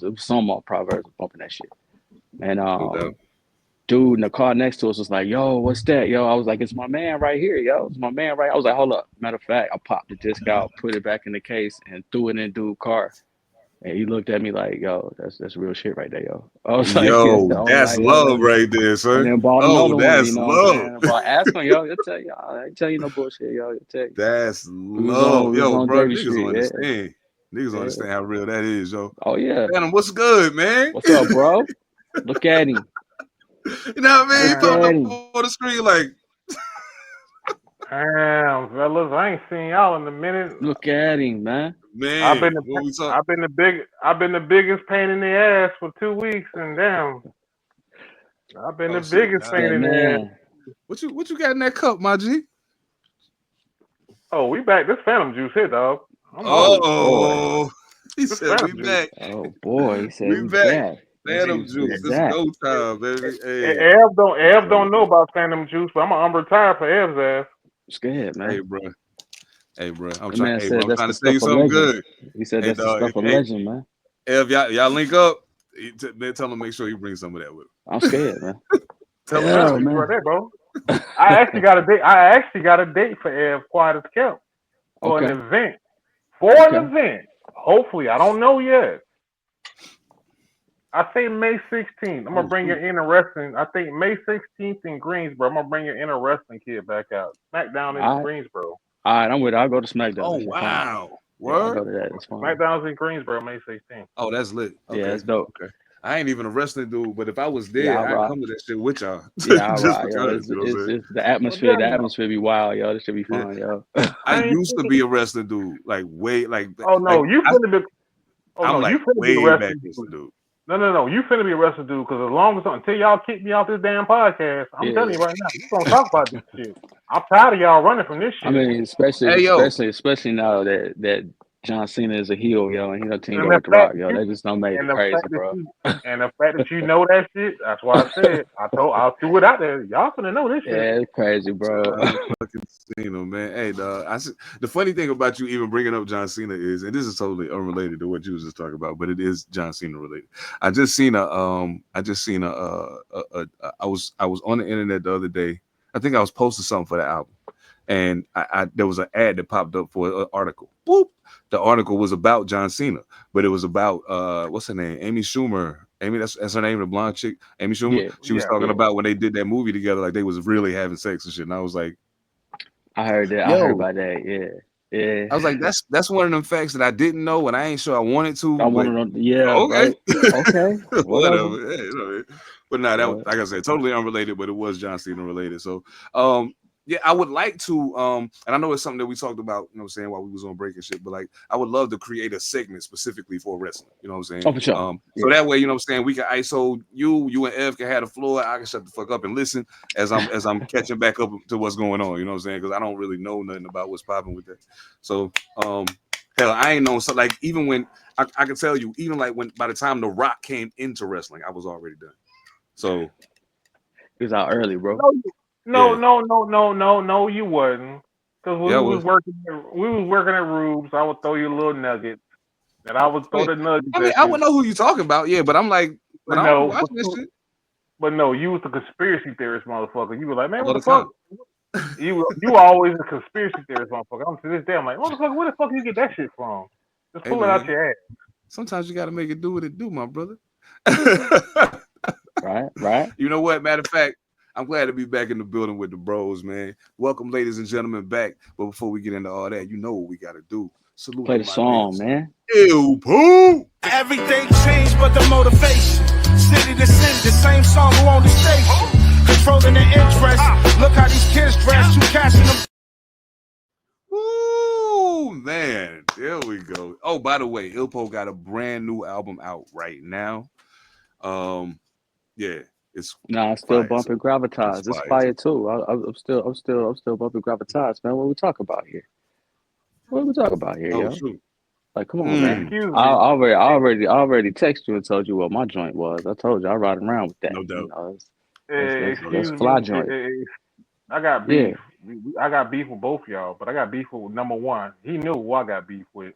was some more Proverbs bumping that shit. And No doubt. dude in the car next to us was like, "Yo, what's that?" Yo, I was like, "It's my man right here, yo. It's my man right." I was like, "Hold up." Matter of fact, I popped the disc out, put it back in the case, and threw it in dude's car. And he looked at me like, "Yo, that's real shit right there, yo." I was like, "Yeah." Yo, I was that's like, "Yo." love right there, And sir. then bought Oh, another one, that's you know what I'm love. saying? But ask him, yo, he'll tell you. I ain't tell you no bullshit, yo. He'll tell you. That's We was love. Yo, on bro, Davy niggas don't Street, yeah, understand. Niggas don't yeah. understand how real that is, yo. Oh yeah. Phantom, what's good, man? What's up, bro? Look at him. You know what I mean? He Look popped at up him. on the screen like, Damn, fellas, I ain't seen y'all in a minute. Look at him, man. I've man, been what we talk? I've been the biggest pain in the ass for 2 weeks, and damn, I've been Oh the shit. biggest Nah. pain That in the ass. man. What you got in that cup, my G? Oh, we back. This Phantom juice here, dog. I'm on it. Boy. Oh, he This said we Phantom juice. back. Oh boy. He said We we back. back. What Phantom juice juice. is It's that? go time, baby. Hey. Ev don't know about Phantom juice, but I'm retired for Ev's ass. It's good, man. Hey, bro. Hey, bro. The man Hey, bro. said I'm that's trying the to tell you stuff of something legend. good. He said Hey, that's the dog. stuff of Hey, legend, man. Ev, y'all link up. Then tell him make sure you bring some of that with him. I'm scared, man. Tell him Yeah, that. Phantom juice man. right there, bro. I actually got a date for Ev Quiet as Kept for an Okay. event. For Okay. an event. Hopefully, I don't know yet. I say May 16th. I'm gonna Oh, bring your shoot. inner wrestling. I think May 16th in Greensboro. I'm gonna bring your inner wrestling kid back out. SmackDown in All right. Greensboro. All right, I'm with it. I'll go to SmackDown. Oh, That shit fine. wow. Yeah, I'll Word? go to that. It's fine. SmackDown's in Greensboro May 16th. Oh, that's lit. Yeah, Okay. that's dope. Okay. I ain't even a wrestling dude, but if I was Yeah, there, I'll I'd rock. come to that shit with y'all. Yeah, all Just right, yo. because, you know what I'm saying? It's the Well, atmosphere. The damn no. atmosphere be wild, yo. This should be Yeah. fun, yo. I I ain't used to thinking. be a wrestling dude, like Oh no, you finna be. Oh I'm no, you like finna be a way back wrestling wrestling dude. dude. No. You finna be a wrestling dude because as long as until y'all kick me off this damn podcast, I'm telling Yeah. you right now, we gonna talk about this shit. I'm tired of y'all running from this I shit. mean, especially Hey yo, especially now that John Cena is a heel, yo, and he done teamed And up the with The fact Rock, yo. that That just don't make And it the crazy, fact that bro. you know that shit, that's why I said I threw it out there. Y'all finna know this shit. Yeah, it's crazy, bro. John fucking Cena, man. Hey, dog. The funny thing about you even bringing up John Cena is, and this is totally unrelated to what you was just talking about, but it is John Cena related. I just seen I was on the internet the other day. I think I was posting something for the album, and I there was an ad that popped up for an article. Boop. The article was about John Cena, but it was about what's her name? Amy Schumer. Amy, that's her name, the blonde chick, Amy Schumer. Yeah, She was Yeah. talking yeah. about when they did that movie together, like they was really having sex and shit. And I was like, I heard that. I heard yo, about that. Yeah, yeah. I was like, that's one of them facts that I didn't know, and I ain't sure I wanted to, I but want to know. Yeah, okay, right. Okay, whatever. whatever. Yeah, you know, but no, that was, What? like I said, totally unrelated, but it was John Cena related. So, yeah, I would like to, and I know it's something that we talked about, you know, what I'm saying while we was on break and shit, but like I would love to create a segment specifically for wrestling. You know what I'm saying? Oh, for sure. So Yeah. that way, you know what I'm saying, we can ISO you and Ev can have the floor. I can shut the fuck up and listen as I'm catching back up to what's going on. You know what I'm saying? Because I don't really know nothing about what's popping with that. So, hell, I ain't know. So like, even when I can tell you, even like when by the time The Rock came into wrestling, I was already done. So He was out early, bro. No, yeah, no, you wasn't. Because yeah, I was. we was working at Rubes. I would throw you little nuggets, and I would throw Wait, the nuggets I mean, at I you. wouldn't know who you talking about, yeah, but I'm like, but But I don't no, watch this shit but no, you was the conspiracy theorist motherfucker. You were like, man, all what the the fuck? time. You were always a conspiracy theorist motherfucker. I'm to this day, I'm like, motherfucker, where the fuck you get that shit from? Just Hey pull it out man, your ass. sometimes you got to make it do what it do, my brother. Right, right. You know what? Matter of fact, I'm glad to be back in the building with the bros, man. Welcome, ladies and gentlemen, back. But before we get into all that, you know what we got to do. Salute Play to the my song, ladies. man. Ew, poo. Everything changed but the motivation. City to city, the same song who on the station. Controlling the interest. Look how these kids dress. You catching them. Woo, man. There we go. Oh, by the way, Ilpo got a brand new album out right now. Yeah, it's Nah, I'm still fire. So bumping it's Gravitas. It's fire. fire too. I'm still bumping Gravitas, man. What we talk about here? What we talk about here, Oh, yo? shoot. Like, come on, man. Excuse I me. already texted you and told you what my joint was. I told you I ride around with that. No You doubt. know, that's Excuse fly me. joint. I got Yeah. beef. I got beef with both y'all, but I got beef with number one. He knew who I got beef with.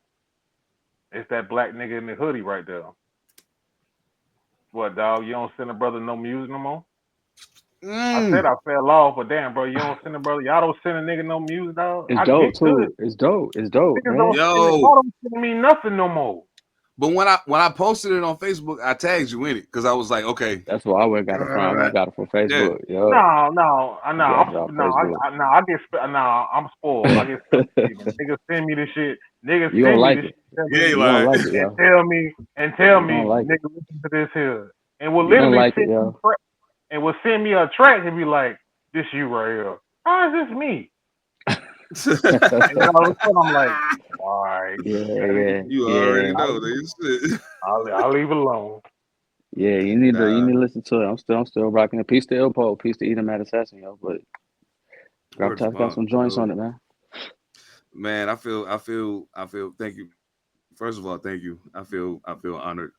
It's that black nigga in the hoodie right there. What, dog? You don't send a brother no music no more? I Mm. said I fell off, but damn, bro, you don't send a brother. Y'all don't send a nigga no music, dog. It's I get dope good. too. It's dope. It's dope, Niggas man. don't send it. Yo, Y'all don't send me nothing no more. but when I posted it on Facebook, I tagged you in it because I was like, okay, That's why I went got it from. I went got it from yeah, Facebook. Yo, No, I got it off Facebook. I'm spoiled. I get niggas send me this shit. Niggas You gonna send me like this it. yeah, shit you You gonna lying. like it, and yo. tell You me, gonna like it. nigga, listen to this here, and will You gonna literally like it, yo. send me a track and be like, this you right here. How is this me? And then all of a sudden I'm like, all right, Yeah, You already yeah. know, nigga. Shit. I'll leave it alone. Yeah, you need Nah, to listen to it. I'm still rocking it. Peace to Ilpo, peace to Edom at Assassin, yo. But word to Gravitas got mom, some joints yo. on it, man. Man, thank you. First of all, thank you. I feel honored.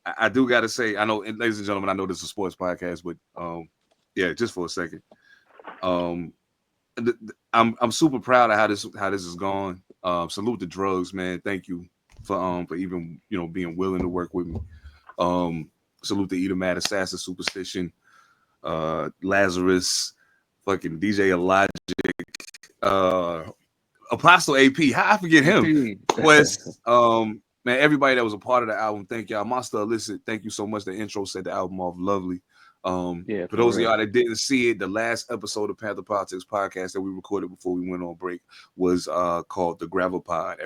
I do gotta say, I know, and ladies and gentlemen, I know this is a sports podcast, but yeah, just for a second. Um I'm super proud of how this is going. Salute the drugs, man. Thank you for even being willing to work with me. Salute the Edomad Assassin, Superstition, Lazarus, fucking DJ Elijah, Apostle AP. How I forget him? Quest, man, everybody that was a part of the album, thank y'all. Monster Illicit, thank you so much. The intro set the album off lovely. Yeah, For for those of real. y'all that didn't see it, the last episode of Pantha Politix Podcast that we recorded before we went on break was called The Gravel Pod.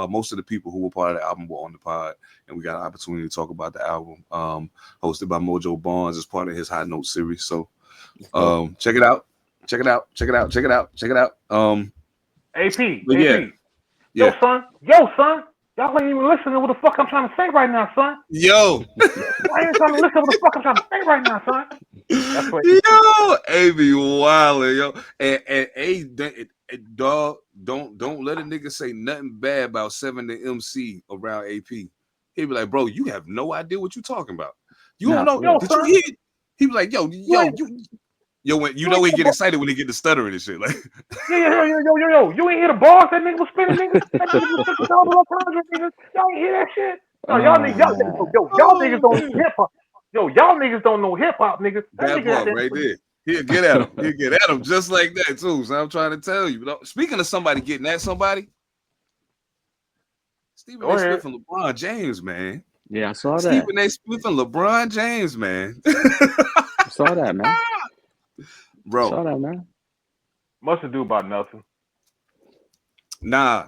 Most of the people who were part of the album were on the pod, and we got an opportunity to talk about the album. Hosted by Mojo Barnes as part of his High Note series. So check it out. Check it out. Check it out. Check it out. Check it out. But yeah. Yo, son, y'all ain't even listening to what the fuck I'm trying to say right now, son. Yo. I ain't trying to listen to what the fuck I'm trying to say right now, son. That's what. Yo, AB Wilder, yo, and dog, don't let a nigga say nothing bad about Seven Da MC around AP. He be like, bro, you have no idea what you talking about. You don't know. Yo, Did son, you hear? He be like, when you get excited when he get to stuttering and shit, like. yo. You ain't hear the bars that nigga was spinning, nigga? That nigga was spinning all kinds of niggas. Y'all ain't hear that shit? No, y'all niggas, y'all niggas don't know hip hop. Yo, y'all niggas don't know hip hop, niggas. That That nigga got part that. right there. He'll get at him. He'll get at him just like that too. So I'm trying to tell you. Speaking of somebody getting at somebody, Stephen A. Smith and LeBron James, man. Yeah, I saw that. Stephen A. Smith and LeBron James, man. I saw that, man. Bro. Saw that, man. Must have do about nothing. Nah,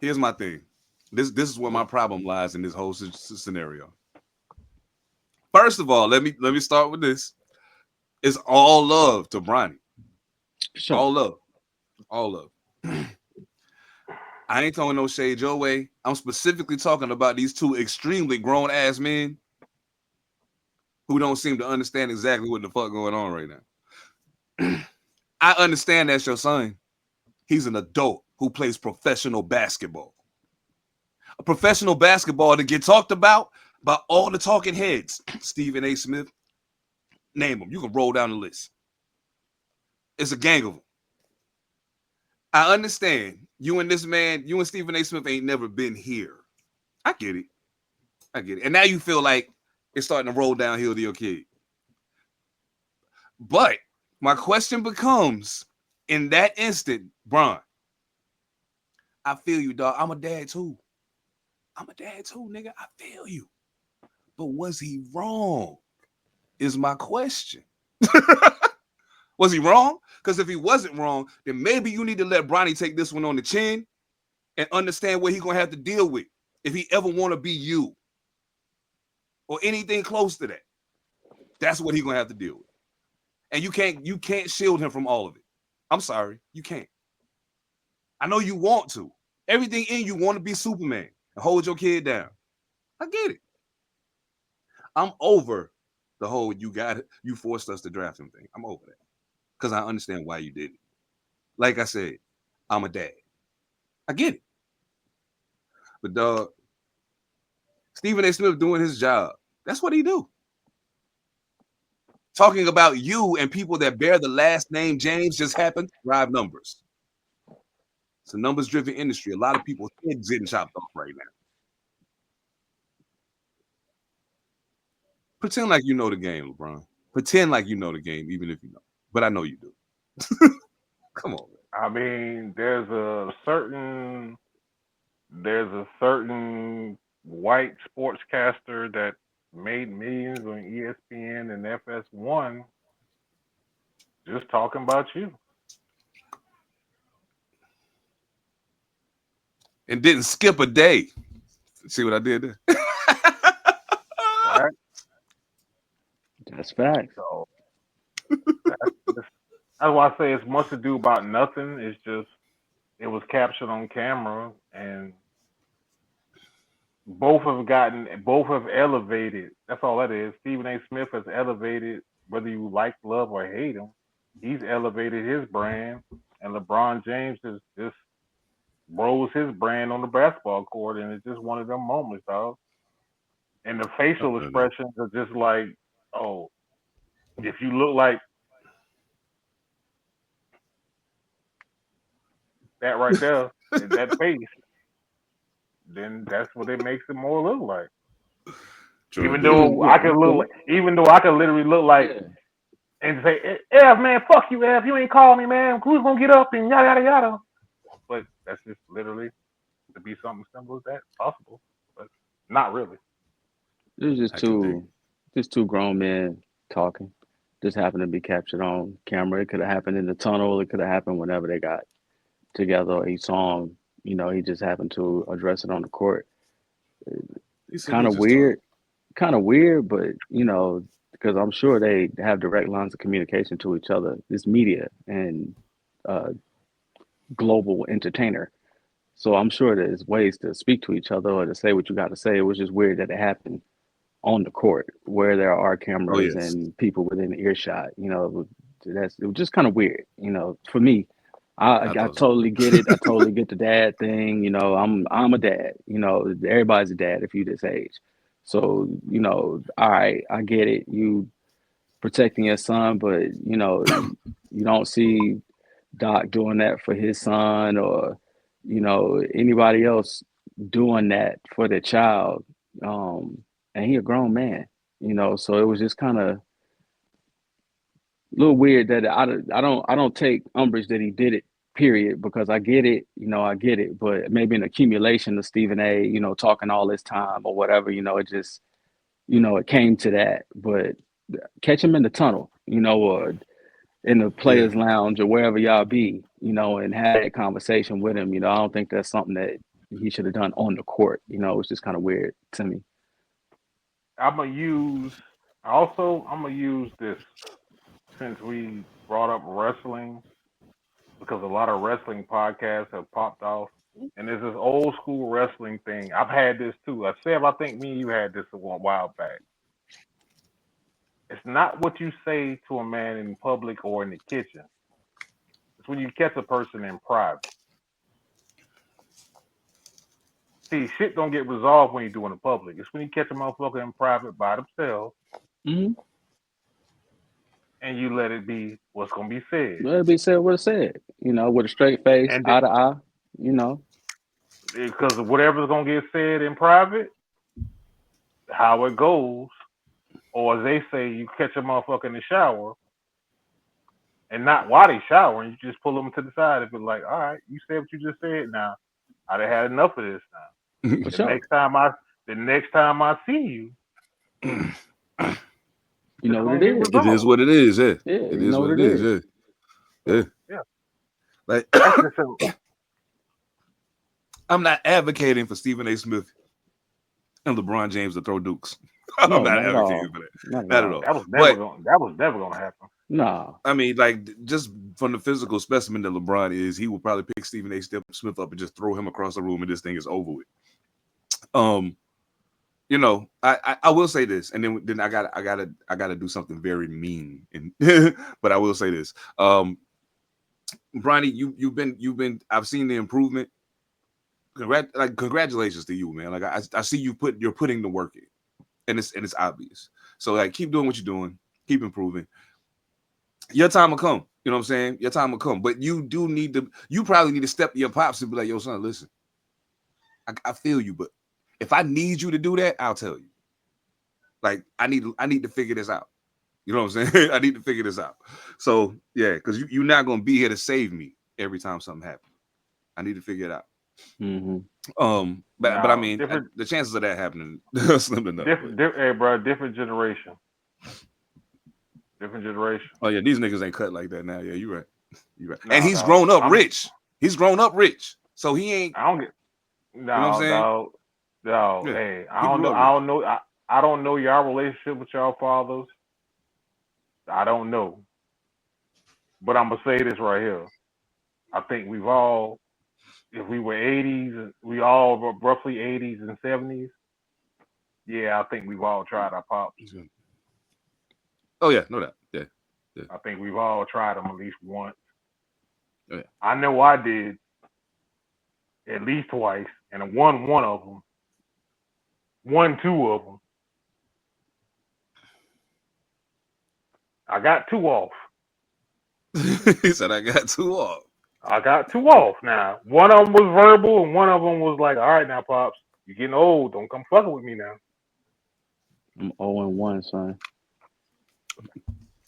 here's my thing. This is where my problem lies in this whole scenario. First of all, let me start with this. It's all love to Bronny. Sure. All love. All love. I ain't talking no shade your way. I'm specifically talking about these two extremely grown ass men who don't seem to understand exactly what the fuck going on right now. I understand that's your son. He's an adult who plays professional basketball. A professional basketball to get talked about by all the talking heads. Stephen A. Smith, name them. You can roll down the list. It's a gang of them. I understand you and Stephen A. Smith ain't never been here. I get it. And now you feel like it's starting to roll downhill to your kid. But my question becomes, in that instant, Bron, I feel you, dog. I'm a dad too, nigga. I feel you. But was he wrong? Is my question. Was he wrong? Because if he wasn't wrong, then maybe you need to let Bronny take this one on the chin and understand what he's going to have to deal with if he ever want to be you or anything close to that. That's what he's going to have to deal with. And you can't shield him from all of it. I'm sorry. You can't. I know you want to. Everything in you want to be Superman and hold your kid down. I get it. I'm over the whole you forced us to draft him thing. I'm over that. Because I understand why you did it. Like I said, I'm a dad. I get it. But dog, Stephen A. Smith doing his job. That's what he do. Talking about you and people that bear the last name James just happened to drive numbers. It's a numbers-driven industry. A lot of people's heads getting chopped off right now. Pretend like you know the game, LeBron. Pretend like you know the game, even if you know. But I know you do. Come on, man. I mean, there's a certain white sportscaster that made millions on ESPN and FS1 just talking about you. And didn't skip a day. See what I did there? Right? That's facts. So that's why I say it's much ado about nothing. It's just it was captured on camera, and both have elevated. That's all that is. Stephen A. Smith has elevated, whether you like, love, or hate him. He's elevated his brand, and LeBron James has just rose his brand on the basketball court, and it's just one of them moments, dog. And the facial expressions are just like, oh, if you look like that right there, that face, then that's what it makes it more look like. True. Even though I could literally look like and say, Ev, man, fuck you, Ev, you ain't call me, man. Who's gonna get up and yada yada yada? But that's just literally to be something simple as that possible, but not really. It was just two grown men talking. Just happened to be captured on camera. It could have happened in the tunnel. It could have happened whenever they got together or he saw him. He just happened to address it on the court. Kind of weird, but because I'm sure they have direct lines of communication to each other. This media and global entertainer. So I'm sure there's ways to speak to each other or to say what you got to say. It was just weird that it happened on the court where there are cameras and people within earshot. It was just kind of weird. For me, I totally get it. I totally get the dad thing. I'm a dad. Everybody's a dad if you this age. So all right, I get it. You protecting your son, but you don't see Doc doing that for his son or anybody else doing that for their child. And he a grown man, so it was just kind of a little weird that I don't take umbrage that he did it, period, because I get it, but maybe an accumulation of Stephen A, talking all this time or whatever, it just, it came to that. But catch him in the tunnel, or in the players lounge or wherever y'all be, and have that conversation with him. I don't think that's something that he should have done on the court. It's just kind of weird to me. I'm gonna use this since we brought up wrestling, because a lot of wrestling podcasts have popped off, and there's this old school wrestling thing. I've had this too. I think me and you had this a while back. It's not what you say to a man in public or in the kitchen. It's when you catch a person in private. See, shit don't get resolved when you do it in public. It's when you catch a motherfucker in private by themselves, and you let it be what's gonna be said. Let it be said what it said. With a straight face, And eye to eye. Because whatever's gonna get said in private, how it goes, or as they say, you catch a motherfucker in the shower, and not while they showering, you just pull them to the side and be like, all right, you said what you just said. Now I done had enough of this now. The next time I see you, you know what it is. It is what it is. Yeah, it is what it is. Yeah. Like, I'm not advocating for Stephen A. Smith and LeBron James to throw dukes. I'm not advocating for that. Not at all. That was never gonna happen. No. I mean, like, just from the physical specimen that LeBron is, he will probably pick Stephen A. Smith up and just throw him across the room, and this thing is over with. I will say this, and then I gotta do something very mean, but I will say this. Bronny, you've been. I've seen the improvement. Congratulations to you, man. Like I see you're putting the work in, and it's obvious. So like, keep doing what you're doing, keep improving. Your time will come. You know what I'm saying? Your time will come, but you probably need to step to your pops and be like, yo, son, listen, I feel you, but if I need you to do that, I'll tell you. Like I need to figure this out. You know what I'm saying? I need to figure this out. So yeah, because you're not gonna be here to save me every time something happens. I need to figure it out. Mm-hmm. But I mean, the chances of that happening are slim enough. Hey, bro, different generation. Different generation. Oh yeah, these niggas ain't cut like that now. Yeah, you right. You right. No, And he's grown up rich. He's grown up rich, so he ain't. I don't get. No, you know what I'm saying? No. Yeah, Hey, I don't know. I don't know y'all relationship with y'all fathers. I don't know. But I'm gonna say this right here. I think we've all, if we were 80s, we all were roughly 80s and 70s. Yeah, I think we've all tried our pops. Oh yeah, no doubt. Yeah. I think we've all tried them at least once. Oh, yeah. I know I did at least twice, and won one of them. Won two of them. I got two off. He said I got two off. I got two off now. One of them was verbal, and one of them was like, all right now, Pops, you're getting old. Don't come fucking with me now. I'm 0-1, son.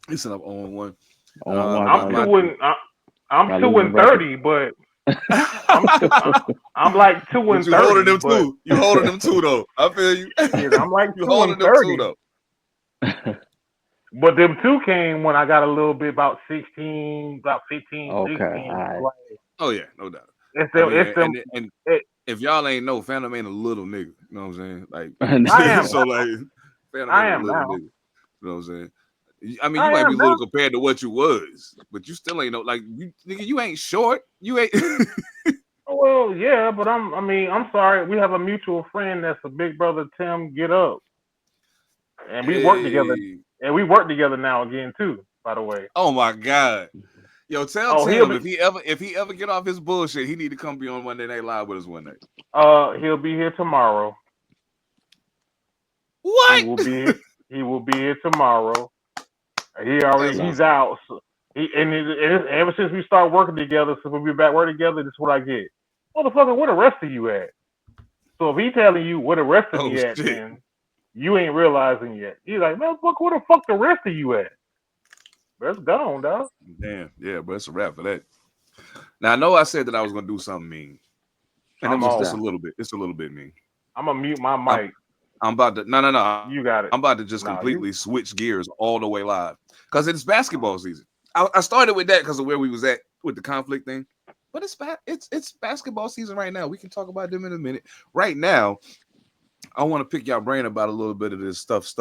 He said I'm 0-1. I'm 2-30, but I'm like 2-30. You holding them too. You holding them too though. I feel you. Yeah, I'm like you holding them too though. But them two came when I got a little bit about 15, 16. Right. Oh yeah, no doubt. And if y'all ain't know, Phantom ain't a little nigga. You know what I'm saying? Like I am. So like Phantom I ain't am a little now. nigga. You know what I'm saying? I mean, you might be little compared to what you was, but you still ain't no like you nigga. You ain't short. You ain't. Well, yeah, but I'm sorry. We have a mutual friend that's a big brother, Tim. Get up, and we work together. And we work together now again too. By the way. Oh my God. Yo, tell Tim if he ever get off his bullshit, he need to come be on Monday Night Live with us one night. He'll be here tomorrow. What? He will be here tomorrow. He's out. So ever since we started working together, since we'll be back working together, this is what I get. Motherfucker, where the rest of you at? So if he telling you where the rest of me at, then you ain't realizing yet. He's like, man, fuck, where the fuck the rest of you at? That's gone, dog. Damn, yeah, but it's a wrap for that. Now I know I said that I was gonna do something mean, and it's just a little bit. It's a little bit mean. I'm gonna mute my mic. I'm about to. No. You got it. I'm about to just completely switch gears all the way live because it's basketball season. I started with that because of where we was at with the conflict thing, but it's basketball season right now. We can talk about them in a minute. Right now, I want to pick your brain about a little bit of this stuff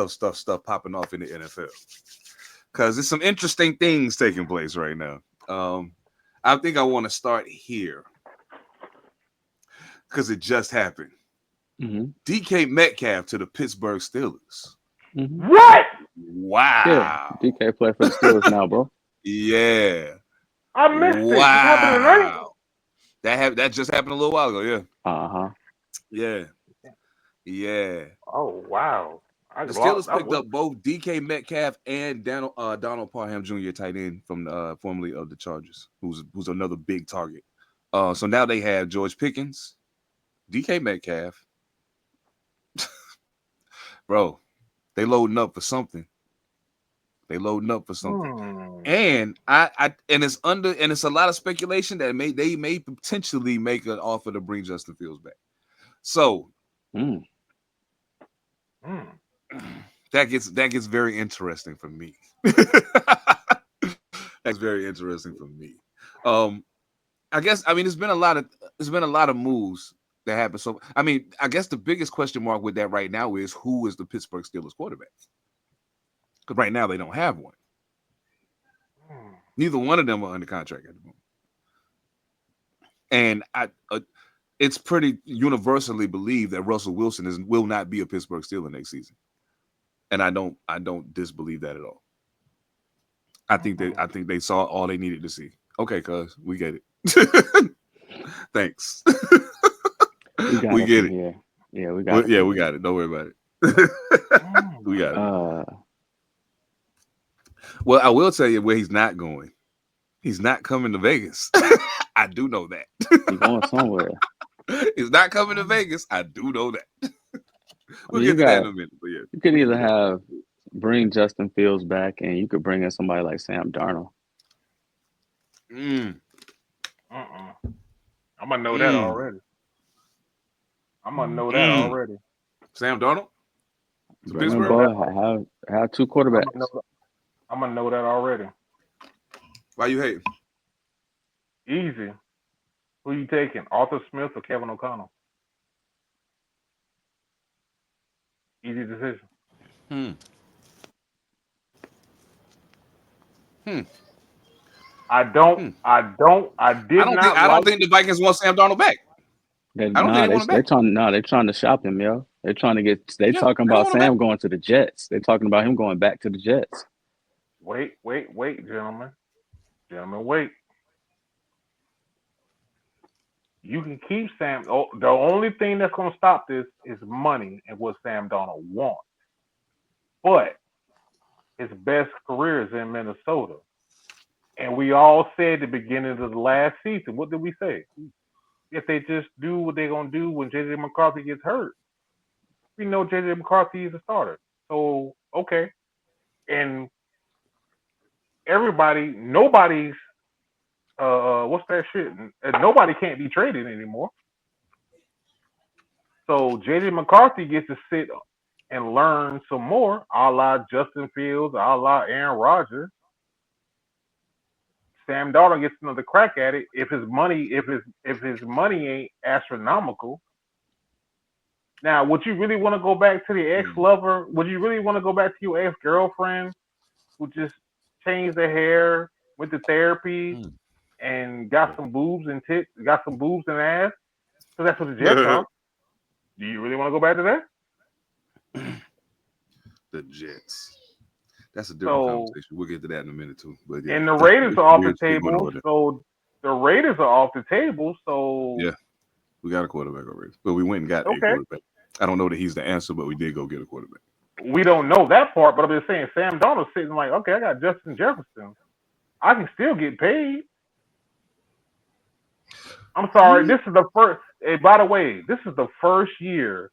popping off in the NFL because there's some interesting things taking place right now. I think I want to start here because it just happened. Mm-hmm. DK Metcalf to the Pittsburgh Steelers. Mm-hmm. What? Wow. Yeah, DK play for the Steelers now, bro. Yeah. I missed it. Wow. That just happened a little while ago. Yeah. Uh-huh. Yeah. Oh wow. The Steelers picked up both DK Metcalf and Donald Parham Jr., tight end from formerly of the Chargers, who's another big target. So now they have George Pickens, DK Metcalf. Bro, they loading up for something. And it's a lot of speculation that they may potentially make an offer to bring Justin Fields back. So that gets very interesting for me. That's very interesting for me. I guess there's been a lot of moves that happened. So I guess the biggest question mark with that right now is who is the Pittsburgh Steelers quarterback? Because right now they don't have one. Neither one of them are under contract at the moment. And it's pretty universally believed that Russell Wilson will not be a Pittsburgh Steeler next season. And I don't disbelieve that at all. I think they saw all they needed to see. Okay, cuz we get it. Thanks. We get it. Yeah, we got it. Yeah, we got it. Don't worry about it. We got it. Well, I will tell you where he's not going. He's not coming to Vegas. I do know that. He's going somewhere. He's not coming to Vegas. I do know that. We'll get to that in a minute. But yeah. You could either bring Justin Fields back, and you could bring in somebody like Sam Darnold. I'm gonna know that already. Sam Darnold to Bring in Pittsburgh. boy. Have two quarterbacks. I'm gonna know that already. Why you hating? Easy. Who you taking? Arthur Smith or Kevin O'Connell? Easy decision. I don't think the Vikings want Sam Darnold back. I don't think they want him back. They're trying to shop him, yo. They're trying to get. They talking about Sam going to the Jets. They're talking about him going back to the Jets. Wait, gentlemen. Wait. You can keep Sam. Oh, the only thing that's going to stop this is money and what Sam Darnold wants. But his best career is in Minnesota. And we all said at the beginning of the last season, what did we say? If they just do what they're going to do when J.J. McCarthy gets hurt, we know J.J. McCarthy is a starter. So, okay. And nobody's, what's that shit? Nobody can't be traded anymore. So J.J. McCarthy gets to sit and learn some more, a la Justin Fields, a la Aaron Rodgers. Sam Darnold gets another crack at it if his money ain't astronomical. Now, would you really want to go back to the ex-lover? Would you really want to go back to your ex-girlfriend who just changed their hair, went to therapy, and got some boobs and tits, got some boobs and ass? So that's what the Jets are. Do you really want to go back to that? The Jets. That's a different conversation. We'll get to that in a minute too. But yeah, and the Raiders are off the table. So the Raiders are off the table. So yeah, we got a quarterback already. But we went and got a quarterback. I don't know that he's the answer, but we did go get a quarterback. We don't know that part, but I'm just saying Sam Darnold's sitting like, okay, I got Justin Jefferson. I can still get paid. I'm sorry, this is the first. Hey, by the way, this is the first year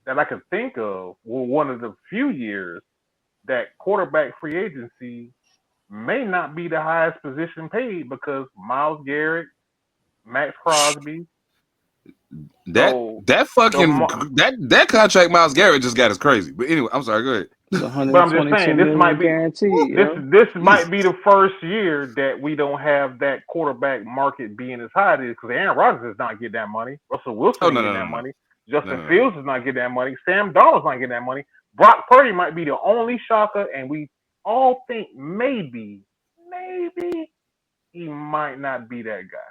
that I can think of, well, one of the few years that quarterback free agency may not be the highest position paid because Myles Garrett, Max Crosby. That contract Myles Garrett just got us crazy. But anyway, I'm sorry, go ahead. But I'm just saying this might be this might be the first year that we don't have that quarterback market being as high as it is because Aaron Rodgers does not get that money. Russell Wilson getting that money. Justin Fields is not getting that money. Sam Darnold's not getting that money. Brock Purdy might be the only shocker, and we all think maybe he might not be that guy.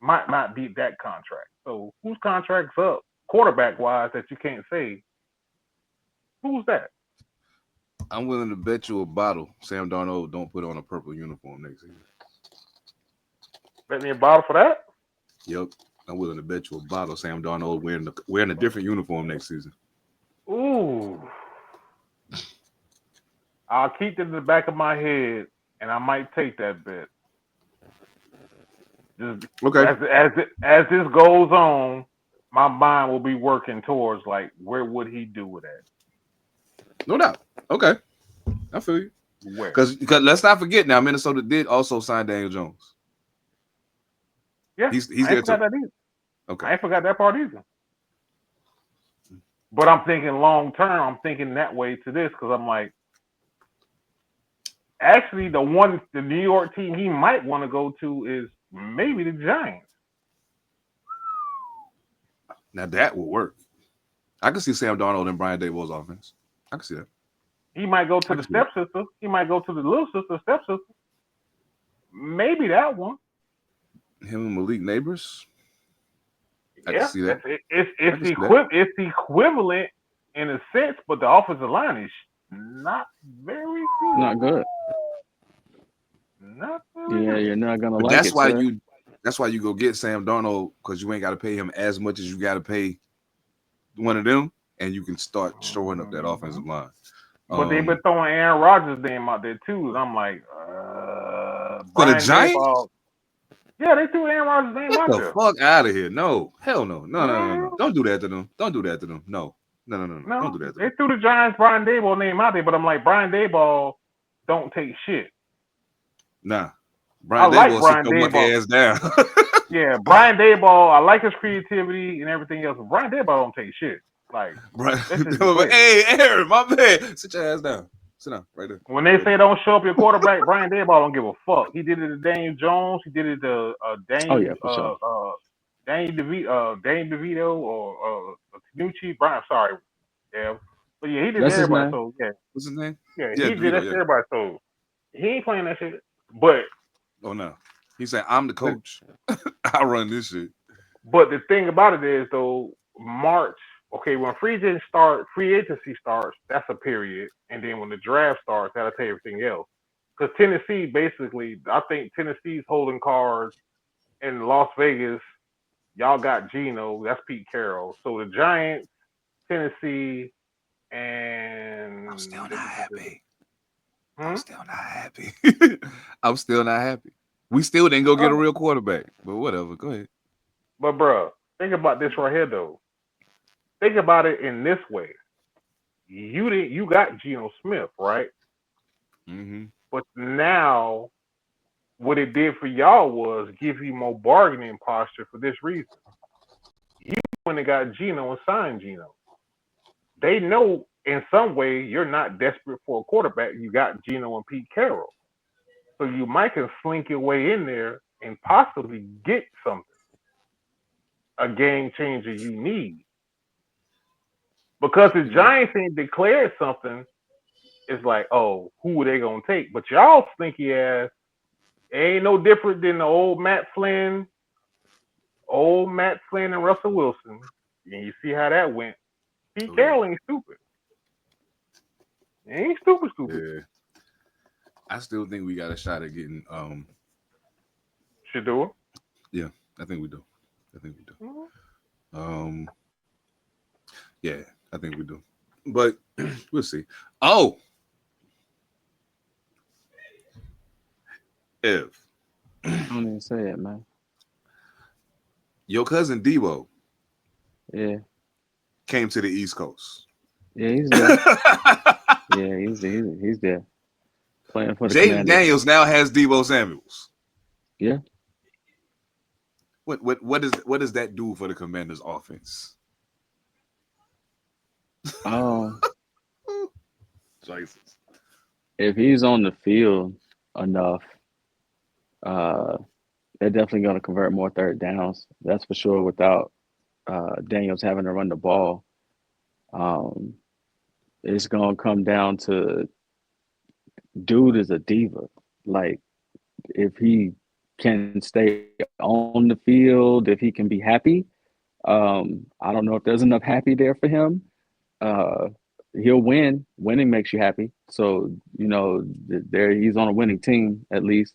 Might not be that contract. So whose contract's up quarterback-wise that you can't say? Who's that? I'm willing to bet you a bottle Sam Darnold don't put on a purple uniform next season. Bet me a bottle for that? Yep. I'm willing to bet you a bottle Sam Darnold wearing a different uniform next season. Ooh. I'll keep it in the back of my head, and I might take that bet. Just as this goes on, my mind will be working towards like where would he do with that? No doubt. Okay, I feel you. Where? Because let's not forget now, Minnesota did also sign Daniel Jones. Yeah, he's there too. Okay, I ain't forgot that part either. But I'm thinking long term. I'm thinking that way to this because I'm like, actually, the New York team he might want to go to is maybe the Giants. Now that will work. I can see Sam Darnold and Brian Daboll's offense. I can see that. He might go to the stepsister. He might go to the little sister, stepsister. Maybe that one. Him and Malik Neighbors. I can see that. It's equivalent in a sense, but the offensive line is not very good. Not good. Not very good. You're not gonna like that's it. That's why you go get Sam Darnold because you ain't got to pay him as much as you got to pay one of them, and you can start shoring up that offensive line. But they've been throwing Aaron Rodgers' name out there too, and I'm like, for the Giants. Yeah, they threw Aaron Rodgers' name out there. Get the fuck out of here! No, hell no. Don't do that to them. Don't do that to them. No. No. Don't No, do that to they me. threw the Giants Brian Daboll name out there, but I'm like, Brian Daboll don't take shit. Nah. I Brian like Daboll, sit Brian your monkey Daboll. ass down. Yeah, Brian Daboll, I like his creativity and everything else. But Brian Daboll don't take shit. Like, Brian, that's just the way. hey, Aaron, my man. Sit your ass down. Sit down, right there. When they say don't show up your quarterback, Brian Daboll don't give a fuck. He did it to Daniel Jones. He did it to Oh yeah, for sure. Dane DeVito or Tanucci. Brian, sorry, yeah, but yeah, he did it to That's his everybody. name. So yeah, What's his name? yeah, Yeah, he did DeVito, that to yeah. everybody. So he ain't playing that shit. But Oh no. He said, I'm the the, coach. I run this shit. but the thing about it is though, March. Okay, when free agency starts, that's a period, and then when the draft starts, that'll tell you everything else. Because Tennessee, basically, I think Tennessee's holding cards in Las Vegas. Y'all got Geno, that's Pete Carroll. So the Giants, Tennessee, and I'm still not happy. hmm? I'm still not happy. I'm still not happy. We still didn't go get a real quarterback, but whatever. Go ahead. But bruh, think about this right here though. Think about it in this way. You got Geno Smith, right? Mm-hmm. But now what it did for y'all was give you more bargaining posture for this reason. You went and got Geno and signed Geno. They know in some way you're not desperate for a quarterback. You got Geno and Pete Carroll. So you might can slink your way in there and possibly get something, a game changer you need. Because the Giants ain't declared something, it's like, oh, who are they gonna take? But y'all slinky ass ain't no different than the old Matt Flynn and Russell Wilson. And you see how that went. Pete Carroll ain't stupid. He ain't stupid. Yeah. I still think we got a shot at getting Shador. yeah, I think we do. Yeah, I think we do. But we'll see. Oh, if Don't even say it, man. your cousin Debo Yeah, came to the East Coast. yeah, he's there. Yeah, he's there. Playing for the Jaden Commanders. Daniels now has Debo Samuels. Yeah. What does that do for the Commanders offense? Jesus. If he's on the field enough, they're definitely going to convert more third downs. That's for sure. Without Daniels having to run the ball, it's going to come down to dude is a diva. Like if he can stay on the field, if he can be happy. I don't know if there's enough happy there for him. He'll win. Winning makes you happy. So, there he's on a winning team at least.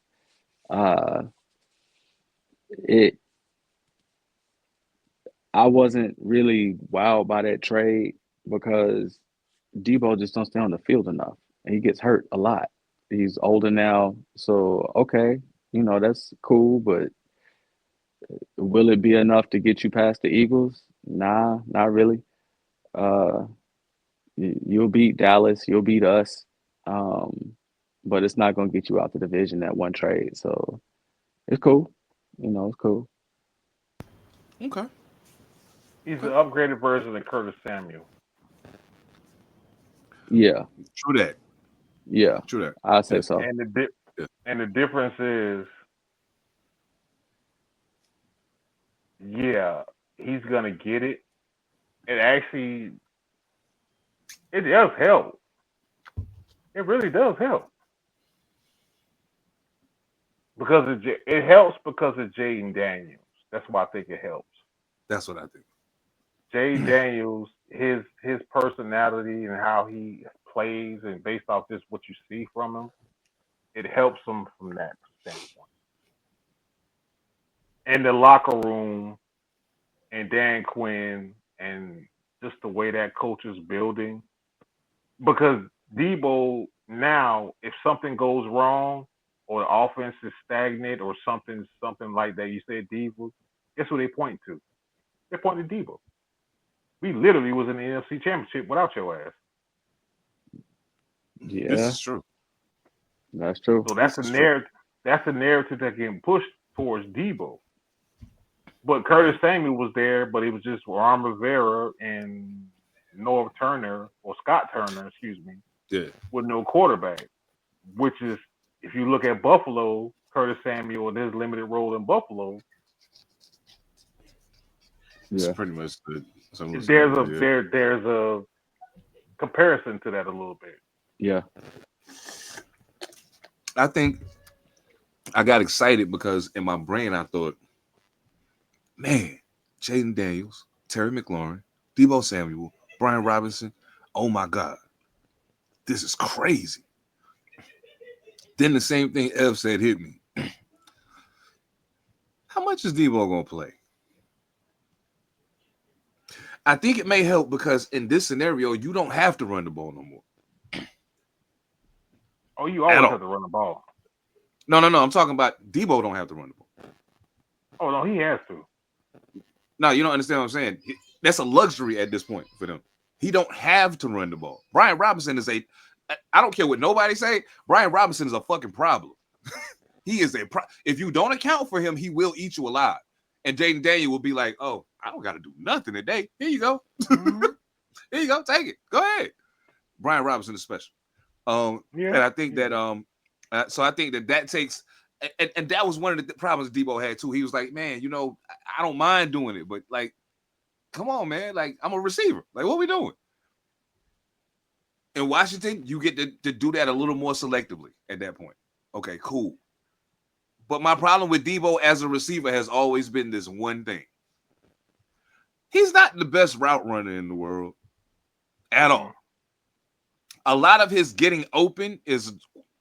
I wasn't really wowed by that trade because Debo just don't stay on the field enough and he gets hurt a lot. He's older now, so okay, that's cool, but will it be enough to get you past the Eagles? Nah, not really. Uh, you'll beat Dallas, you'll beat us, but it's not going to get you out the division that one trade. So it's cool. It's cool. Okay. He's an upgraded version of Curtis Samuel. Yeah. True that. Yeah. True that. I say so. And the difference is, yeah, he's gonna get it. It does help. It really does help because it helps because of Jaden Daniels. That's why I think it helps. That's what I think. Jaden Daniels, his personality and how he plays, and based off just what you see from him, it helps him from that standpoint. In the locker room, and Dan Quinn, and just the way that coach is building, because Debo now, if something goes wrong or the offense is stagnant or something like that, you said Debo, guess what they point to? They point to Debo. We literally was in the NFC Championship without your ass. Yeah, This is true. that's true. So that's This a is true. narrative. That's a narrative that's getting pushed towards Debo. But Curtis Samuel was there, but it was just Ron Rivera and Noah Turner or Scott Turner, excuse me, Yeah. with no quarterback. Which is, if you look at Buffalo, Curtis Samuel and his limited role in Buffalo, It's Yeah, pretty much the there's a comparison to that a little bit. yeah, I think I got excited because in my brain I thought, man, Jaden Daniels, Terry McLaurin, Debo Samuel, Brian Robinson, oh my God, this is crazy. Then the same thing Ev said hit me. How much is Debo gonna play? I think it may help because in this scenario, you don't have to run the ball no more. Oh, you always have to run the ball. No. I'm talking about Debo don't have to run the ball. Oh no, he has to. No, you don't understand what I'm saying. That's a luxury at this point for them. He don't have to run the ball. Brian Robinson is I don't care what nobody say. Brian Robinson is a fucking problem. He is if you don't account for him, he will eat you alive. And Jaden Daniel will be like, oh, I don't got to do nothing today. Here you go. Mm-hmm. Here you go. Take it. Go ahead. Brian Robinson is special. And I think that so I think that takes and that was one of the problems Debo had too. He was like, man, I don't mind doing it, but like, come on, man. Like, I'm a receiver. Like, what we doing? In Washington, you get to do that a little more selectively at that point. Okay, cool. But my problem with Debo as a receiver has always been this one thing. He's not the best route runner in the world at all. A lot of his getting open is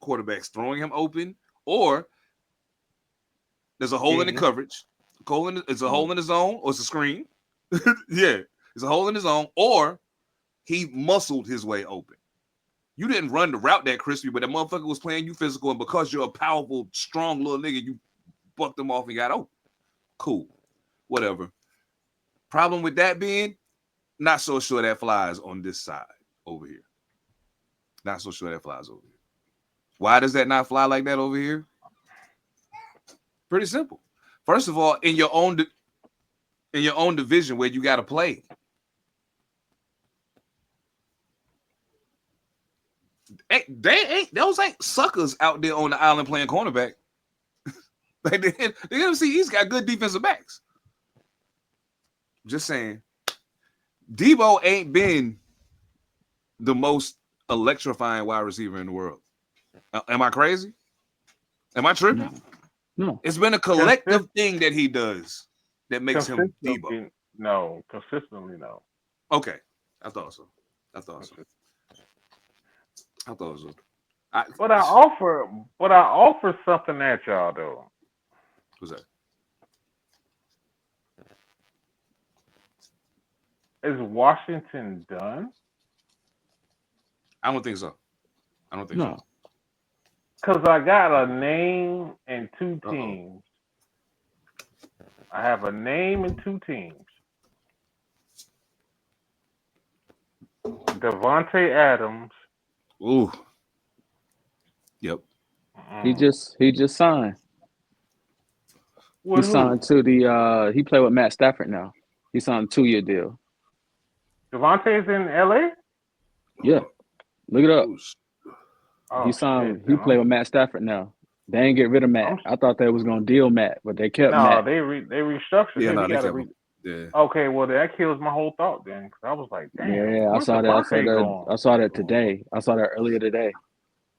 quarterbacks throwing him open, or there's a hole in the coverage. It's a hole in the zone, or it's a screen. Yeah, it's a hole in the zone, or he muscled his way open. You didn't run the route that crispy, but that motherfucker was playing you physical, and because you're a powerful, strong little nigga, you bucked him off and got open. Cool. Whatever. Problem with that being, not so sure that flies on this side over here. Not so sure that flies over here. Why does that not fly like that over here? Pretty simple. First of all, in your own division where you got to play, those ain't suckers out there on the island playing cornerback. Like the NFC East got good defensive backs. Just saying, Debo ain't been the most electrifying wide receiver in the world. Am I crazy? Am I tripping? No. It's been a collective thing that he does that makes him Debo. No, consistently no. Okay, I thought so. But I offer something at y'all though. What's that? Is Washington done? I don't think so. No. Because I got a name and two teams. I have a name and two teams. Devontae Adams. Ooh. Yep. He just signed. He signed to the he played with Matt Stafford now. He signed a 2-year deal. Devontae's in LA? Yeah. Look it up. Oh, He signed he played with Matt Stafford now. They ain't get rid of Matt. I thought they was gonna deal Matt, but they kept Matt. They restructured him. They kept him. Yeah. Okay, well that kills my whole thought then, because I was like, damn. Yeah, I saw that today. I saw that earlier today.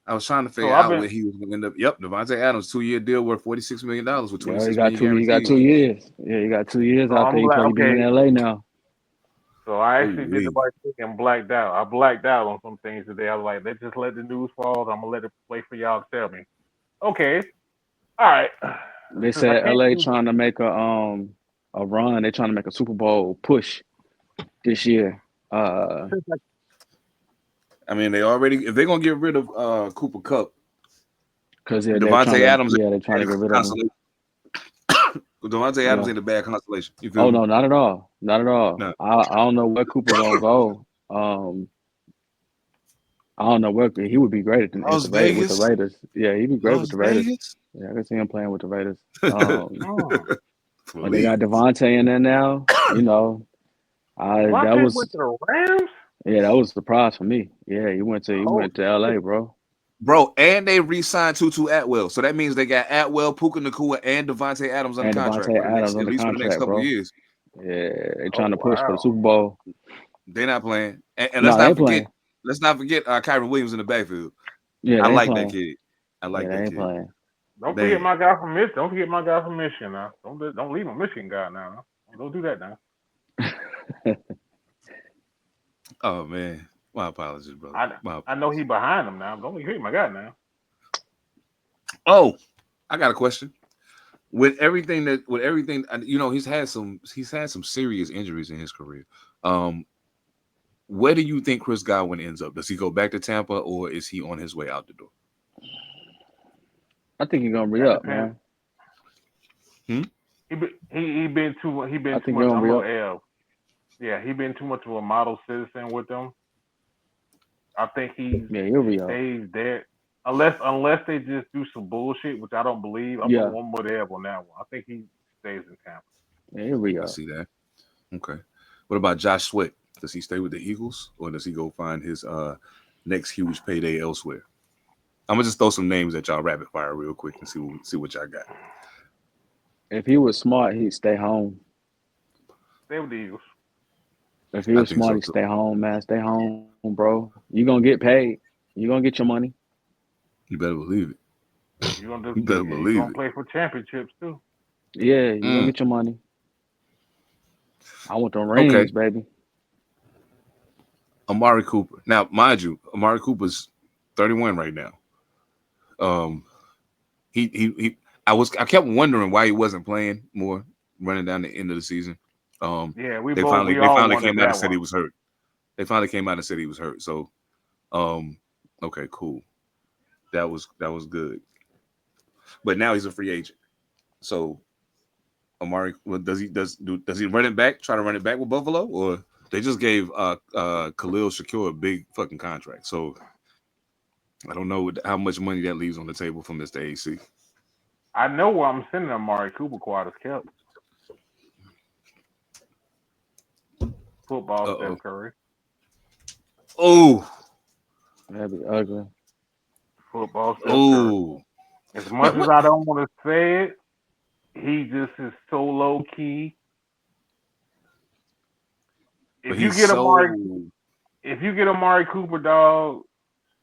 I was trying to figure out where he was going to end up. Yep, Devontae Adams, 2-year deal worth $46 million with $26 million. He got 2 years. Yeah, he got 2 years out there. He's probably be in LA now. So I actually did the right thing and blacked out. I blacked out on some things today. I was like, let's just let the news fall. I'm gonna let it play for y'all to tell me. Okay. All right. They said LA trying to make a run. They're trying to make a Super Bowl push this year. I mean, if they're gonna get rid of Cooper Kupp, because Devontae Adams, they're trying to get rid of him. Devontae Adams ain't a bad constellation. You feel Oh me? no, not at all, not at all. No. I don't know where Cooper gonna go. I don't know where he would be great Las with the Vegas. Raiders. Yeah, he'd be great with Las the Raiders. Vegas. Yeah, I can see him playing with the Raiders. Oh. When they got Devontae in there now, you know, that Devontae was went to the Rams? that was a surprise for me. Yeah, he went to Oh, LA, bro. Bro, and they re-signed Tutu Atwell. So that means they got Atwell, Puka Nacua, and Devontae Adams under And contract Devontae for Adams at under least for the next contract, couple bro. of years. Yeah, they Oh, trying to push for the wow. Super Bowl. They're not playing. And No, let's they not ain't forget, playing. Kyron Williams in the backfield. Yeah, I they ain't like playing. that kid. I Yeah, like they that ain't kid. playing. Don't forget my guy from Michigan. Don't forget my guy from Michigan now. Don't leave my Michigan guy now. Don't do that now. Oh man. My apologies, brother. I know he behind him now. Don't forget my guy now. Oh, I got a question. With everything, you know, he's had some serious injuries in his career. Where do you think Chris Godwin ends up? Does he go back to Tampa, or is he on his way out the door? I think he's gonna re-up, man. Hmm? He been too much. I'm re-up. L. Yeah, he been too much of a model citizen with them. I think he stays there unless they just do some bullshit, which I don't believe. I'm going one more there on that one. I think he stays in Tampa. Yeah, he'll re-up. I see that. Okay. What about Josh Sweat? Does he stay with the Eagles, or does he go find his next huge payday elsewhere? I'm gonna just throw some names at y'all rapid fire real quick and see what y'all got. If he was smart, he'd stay home. Stay with the Eagles. If he was smart, he'd stay home, man. Stay home, bro. You're gonna get paid. You're gonna get your money. You better believe it. You're gonna play for championships too. Yeah, you're gonna get your money. I want them rings, baby. Amari Cooper. Now, mind you, Amari Cooper's 31 right now. I kept wondering why he wasn't playing more running down the end of the season. They finally came out and said he was hurt. They finally came out and said he was hurt. So, okay, cool. That was good. But now he's a free agent. So, Amari, does he run it back? Try to run it back with Buffalo, or they just gave Khalil Shakur a big fucking contract. So, I don't know how much money that leaves on the table for Mr. AC. I know where I'm sending Amari Cooper quarters kept. Football, Steph Curry. Oh, that'd be ugly. Football, Steph Curry. As much as I don't want to say it, he just is so low key. If you get Amari Cooper, dog,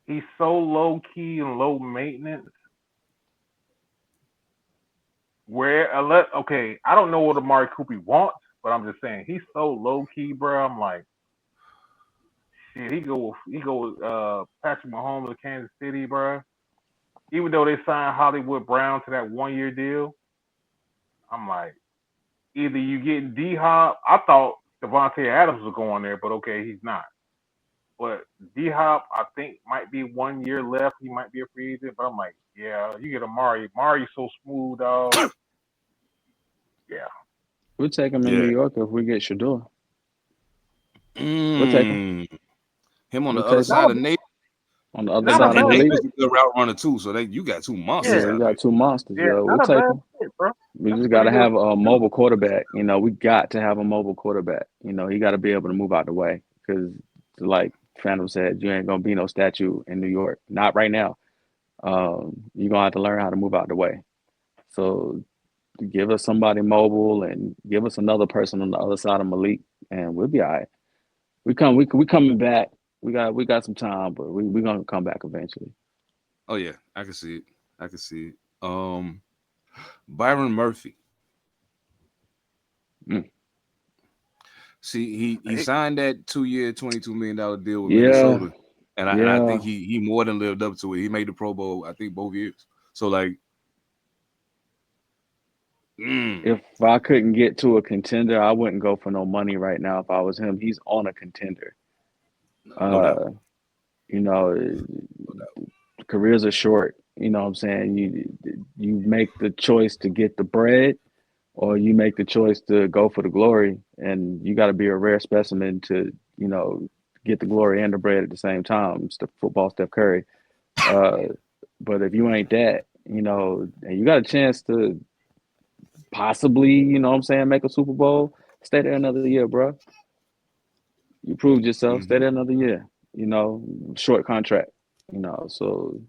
he's so low key and low maintenance. I don't know what Amari Cooper wants, but I'm just saying he's so low key, bro. I'm like, shit. He go with Patrick Mahomes of Kansas City, bro. Even though they signed Hollywood Brown to that 1-year deal, I'm like, either you getting D-Hop. I thought Devontae Adams was going there, but okay, he's not. But D-Hop, I think, might be 1 year left. He might be a free agent, but I'm like, yeah, you get Amari. Amari's so smooth, dog. Yeah. We'll take him in New York if we get Shador. We'll take him. Him on the other side of Nate. On the other side of the league. He's a good route runner too, so you got two monsters. Yeah, you got two monsters, yo. We'll take them. We just got to have a mobile quarterback. You know, we got to have a mobile quarterback. You know, he got to be able to move out the way because, like Phantom said, you ain't going to be no statue in New York. Not right now. You're going to have to learn how to move out the way. So give us somebody mobile and give us another person on the other side of Malik, and we'll be all right. We coming back. We got some time, but we're gonna come back eventually. Oh yeah, I can see it. Byron Murphy. See, he signed that 2-year, $22 million deal with Minnesota, and I think he more than lived up to it. He made the Pro Bowl, I think, both years. So like, if I couldn't get to a contender, I wouldn't go for no money right now. If I was him, he's on a contender. No doubt. You know, careers are short. You know what I'm saying? You make the choice to get the bread or you make the choice to go for the glory, and you got to be a rare specimen to, get the glory and the bread at the same time. It's the football Steph Curry. Uh, but if you ain't that, and you got a chance to possibly, what I'm saying, make a Super Bowl, stay there another year, bro. You proved yourself. Stay there another year. Short contract. So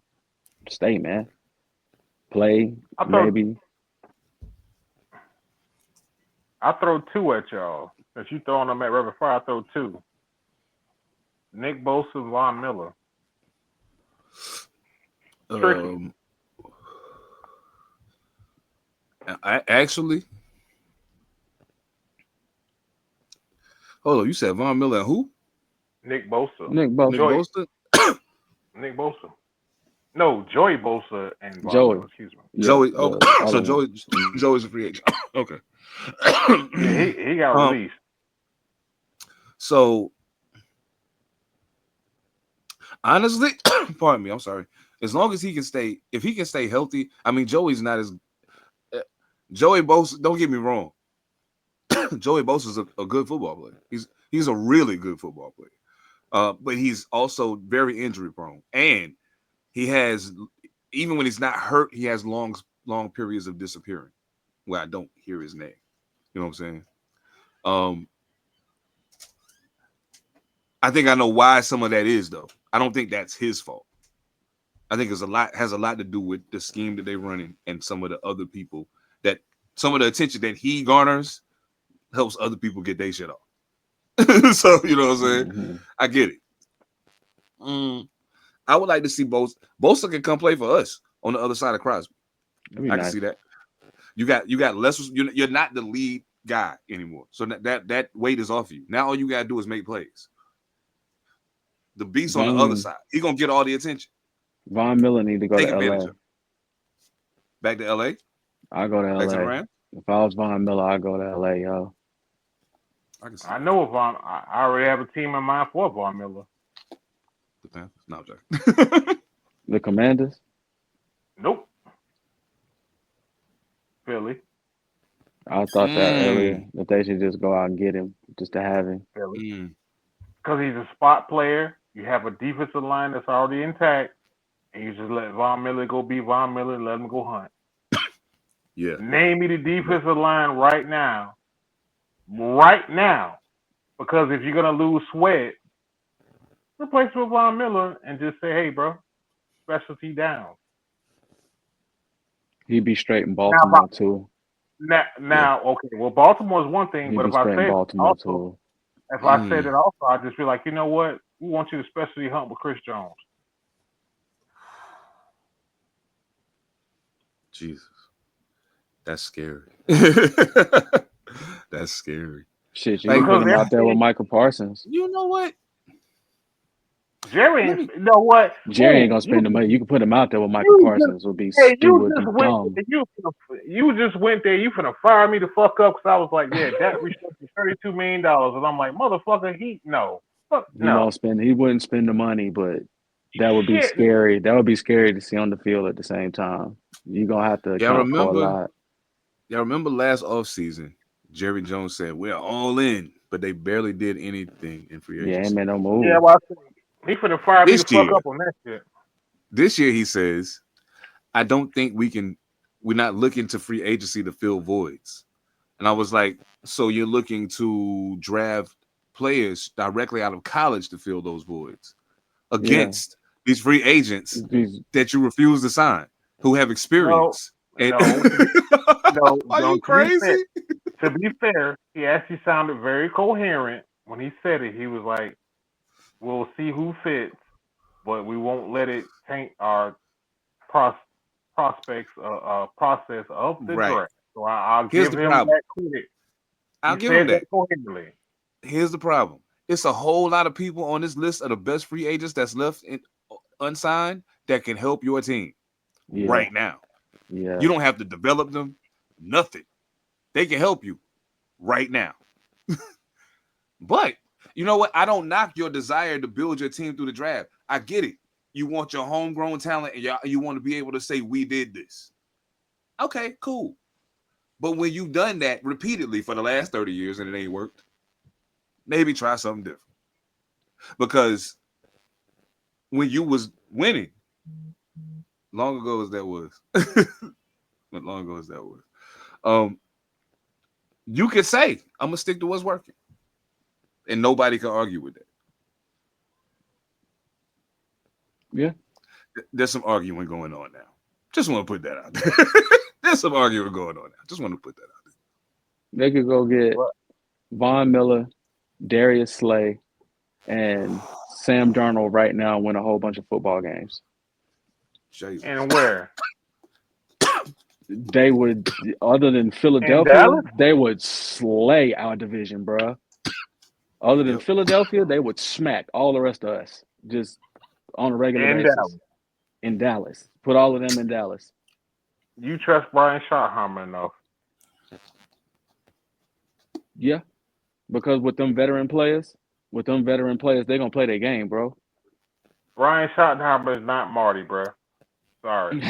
stay, man. Play, maybe. I throw two at y'all. Since you throwing them at rapid fire, I throw two. Nick Bosa, Von Miller. I actually, hold on. You said Von Miller and who? Nick Bosa. Nick Bosa. Nick Bosa. No, Joey Bosa and Von Joey. Miller, excuse me. Yeah, Joey. So Joey's a free agent. Okay. Yeah, he got released. So honestly, pardon me, I'm sorry. As long as if he can stay healthy, I mean, Joey's not as Joey Bosa. Don't get me wrong. Joey Bosa is a good football player. He's a really good football player. But he's also very injury prone, and he has, even when he's not hurt, he has long periods of disappearing where I don't hear his name. You know what I'm saying? I think I know why some of that is, though. I don't think that's his fault. I think has a lot to do with the scheme that they're running and some of the other people some of the attention that he garners helps other people get their shit off. So, you know what I'm saying? Mm-hmm. I get it. I would like to see Bosa can come play for us on the other side of Crosby. I can see that. You got less. You're not the lead guy anymore, so that weight is off you. Now all you gotta do is make plays. The beast on the other side, he's gonna get all the attention. Von Miller need to go Take to advantage LA. of it. Back to LA. I go to Back to the LA. Rams? If I was Von Miller, I go to LA, yo. I know Von. I already have a team in mind for Von Miller. The Panthers. No, I'm joking. The Commanders. Nope. Philly. I thought that earlier that they should just go out and get him just to have him. Philly. Because he's a spot player. You have a defensive line that's already intact, and you just let Von Miller go be Von Miller and let him go hunt. Yeah. Name me the defensive line right now. Right now. Because if you're going to lose Sweat, replace with Von Miller and just say, hey, bro, specialty down. He'd be straight in Baltimore, too. Now, okay, well, Baltimore is one thing, He'd but be if I straight say in Baltimore, also, too. if I said it also, I'd just be like, you know what? We want you to specialty hunt with Chris Jones. Jesus. That's scary. That's scary. Shit, you can put him out there with Michael Parsons. You know what? Jerry ain't, you know what? Jerry ain't gonna spend the money. You can put him out there with Michael Parsons. Would be stupid, would be dumb. You just went there. You finna fire me the fuck up because I was like, yeah, that restructured $32 million, and I'm like, motherfucker, no. He wouldn't spend the money, but that would be scary. That would be scary to see on the field at the same time. You're gonna have to account for a lot. Y'all remember last offseason, Jerry Jones said, we're all in, but they barely did anything in free agency. Yeah, ain't made no move. Yeah, well, he finna fire me the fuck up on that shit. This year, he says, I don't think we're not looking to free agency to fill voids. And I was like, so you're looking to draft players directly out of college to fill those voids against these free agents that you refuse to sign, who have experience. No, Are you crazy? To be fair, he actually sounded very coherent when he said it. He was like, we'll see who fits, but we won't let it taint our prospects process of the draft. So I'll give him that credit. I'll give him that coherently. Here's the problem. It's a whole lot of people on this list of the best free agents that's left unsigned that can help your team right now. Yeah. You don't have to develop them, nothing. They can help you right now. But you know what? I don't knock your desire to build your team through the draft. I get it. You want your homegrown talent and you want to be able to say, we did this. Okay, cool. But when you've done that repeatedly for the last 30 years and it ain't worked, maybe try something different. Because when you was winning, long ago as that was, you could say, I'm gonna stick to what's working. And nobody can argue with that. Yeah. There's some arguing going on now. Just want to put that out there. There's some arguing going on now. Just want to put that out there. They could go get Von Miller, Darius Slay, and Sam Darnold right now and win a whole bunch of football games. Jesus. And where? They would, other than Philadelphia, they would slay our division, bro. Other than Philadelphia, they would smack all the rest of us just on a regular basis. In Dallas. Put all of them in Dallas. You trust Brian Schottenheimer enough? Yeah. Because with them veteran players, they're going to play their game, bro. Brian Schottenheimer is not Marty, bro. Sorry.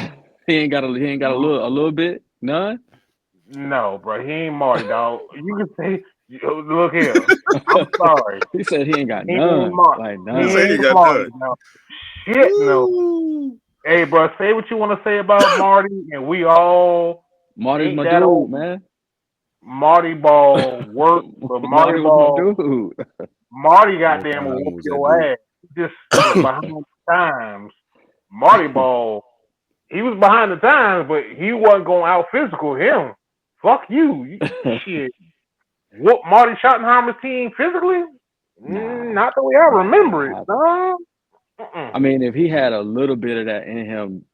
He ain't got a little bit? None? No, bro. He ain't Marty, dog. You can say, look here. I'm sorry. He said he ain't got none. Like none. He said he got Marty, none. Shit, no. Hey, bro, say what you want to say about Marty, and we all. Marty's my dude, man. Marty Ball work, but Marty Ball. Dude. Marty goddamn will whoop your ass. Just behind the times. Marty Ball, he was behind the times, but he wasn't going to out physical him. Fuck you. Shit. Whoop Marty Schottenheimer's team physically? Not the way I remember it. No. I mean, if he had a little bit of that in him,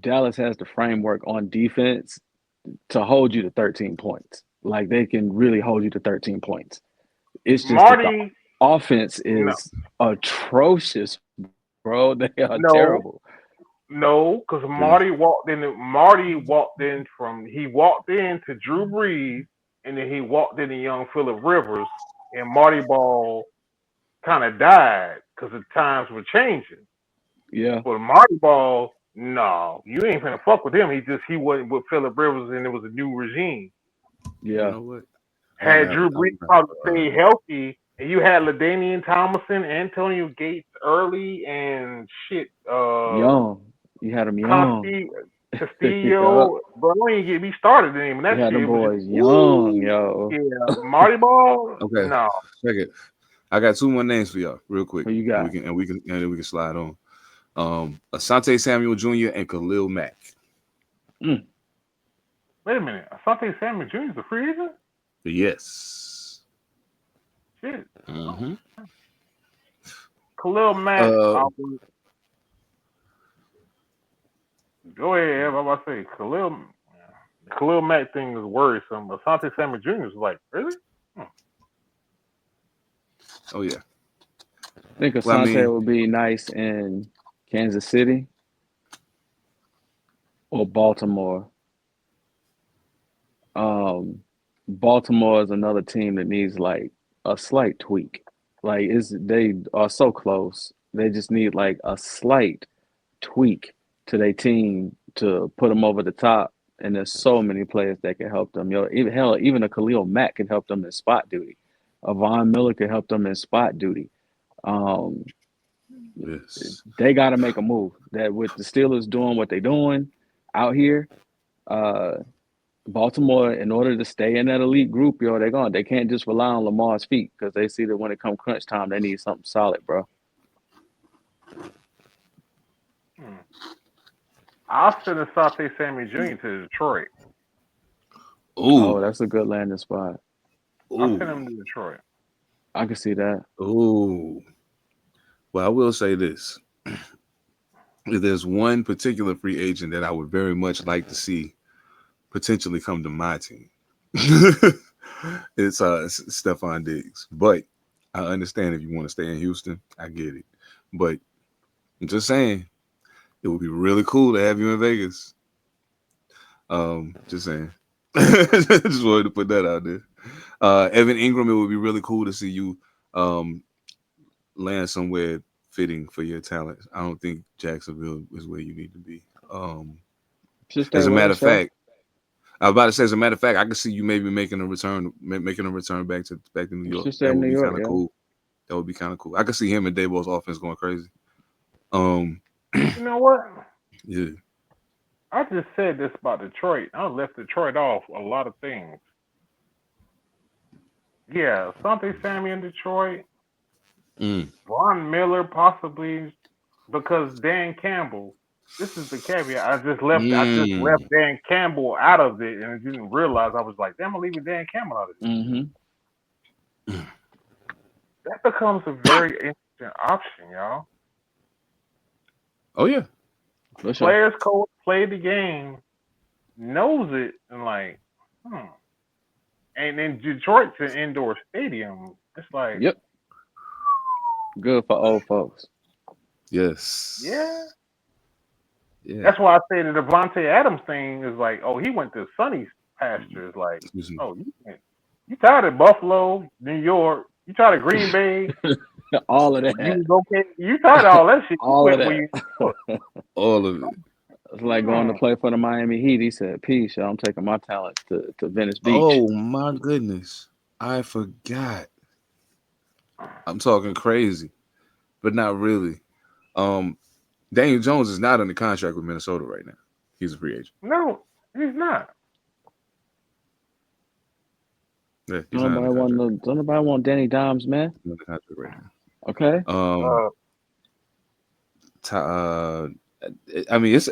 Dallas has the framework on defense to hold you to 13 points. Like, they can really hold you to 13 points. It's just the offense is atrocious, bro. They are terrible. No, because Marty walked in to Drew Brees, and then he walked into young Phillip Rivers, and Marty Ball kind of died because the times were changing. Yeah. But Marty Ball, no, you ain't gonna fuck with him. He wasn't with Phillip Rivers, and it was a new regime. Yeah. You know what? Had Drew Brees probably stayed healthy, and you had LaDainian Tomlinson, Antonio Gates early, and shit. Young. You had him young. Castillo, bro, don't even get me started in him. That you had shit them boys young, yo. Yeah, Marty Ball. Okay. No. Check it. I got two more names for y'all, real quick. Who you got? And we can slide on. Asante Samuel Jr. and Khalil Mack. Wait a minute. Asante Samuel Jr. is a free agent? Yes. Shit. Mm-hmm. Khalil Mack. Go ahead, Ev. I'm about to say Khalil Mack thing is worrisome. Asante Samuel Jr. is like, really? Oh yeah. I think Asante would be nice in Kansas City or Baltimore. Baltimore is another team that needs like a slight tweak. Like they are so close. They just need like a slight tweak to their team to put them over the top. And there's so many players that can help them. Even a Khalil Mack can help them in spot duty. A Von Miller can help them in spot duty. Yes. They got to make a move. That with the Steelers doing what they're doing out here, Baltimore, in order to stay in that elite group, they can't just rely on Lamar's feet because they see that when it comes crunch time, they need something solid, bro. I'll send Asante Samuel Jr. to Detroit. Oh, that's a good landing spot. I'll send him to Detroit. I can see that. Oh. Well, I will say this. If there's one particular free agent that I would very much like to see potentially come to my team, it's Stephon Diggs. But I understand if you want to stay in Houston, I get it. But I'm just saying, it would be really cool to have you in Vegas. Just saying. Just wanted to put that out there. Evan Ingram, it would be really cool to see you land somewhere fitting for your talent. I don't think Jacksonville is where you need to be. As a matter of fact, I was about to say, as a matter of fact, I can see you maybe making a return back to New York. Just say That would New be York, kind of yeah. cool. That would be kind of cool. I could see him and Dabo's offense going crazy. You know what? Yeah. I just said this about Detroit. I left Detroit off a lot of things. Yeah, Asante Sammy in Detroit. Von Miller possibly because Dan Campbell. This is the caveat. I just left Dan Campbell out of it and I didn't realize I was like, damn, I'm leaving Dan Campbell out of it. Mm-hmm. That becomes a very interesting option, y'all. Oh yeah. For sure. Players coach played the game, knows it, and like, And then Detroit's an indoor stadium. It's like, Yep. Good for old folks. Yes. yeah. Yeah. That's why I say the Devontae Adams thing is like, oh, he went to Sonny's pastures. Like, oh, you tired of Buffalo, New York, you tired of Green Bay, All of that. you was okay. You tired of all that shit. All of that. All of it. It's like going to play for the Miami Heat. He said, "Peace, y'all. I'm taking my talents to Venice Beach." Oh my goodness, I forgot. I'm talking crazy, but not really. Daniel Jones is not under contract with Minnesota right now. He's a free agent. No, he's not. Yeah, he's not under contract. Don't nobody want Danny Dimes, man. He's under contract right now. Okay. I mean, it's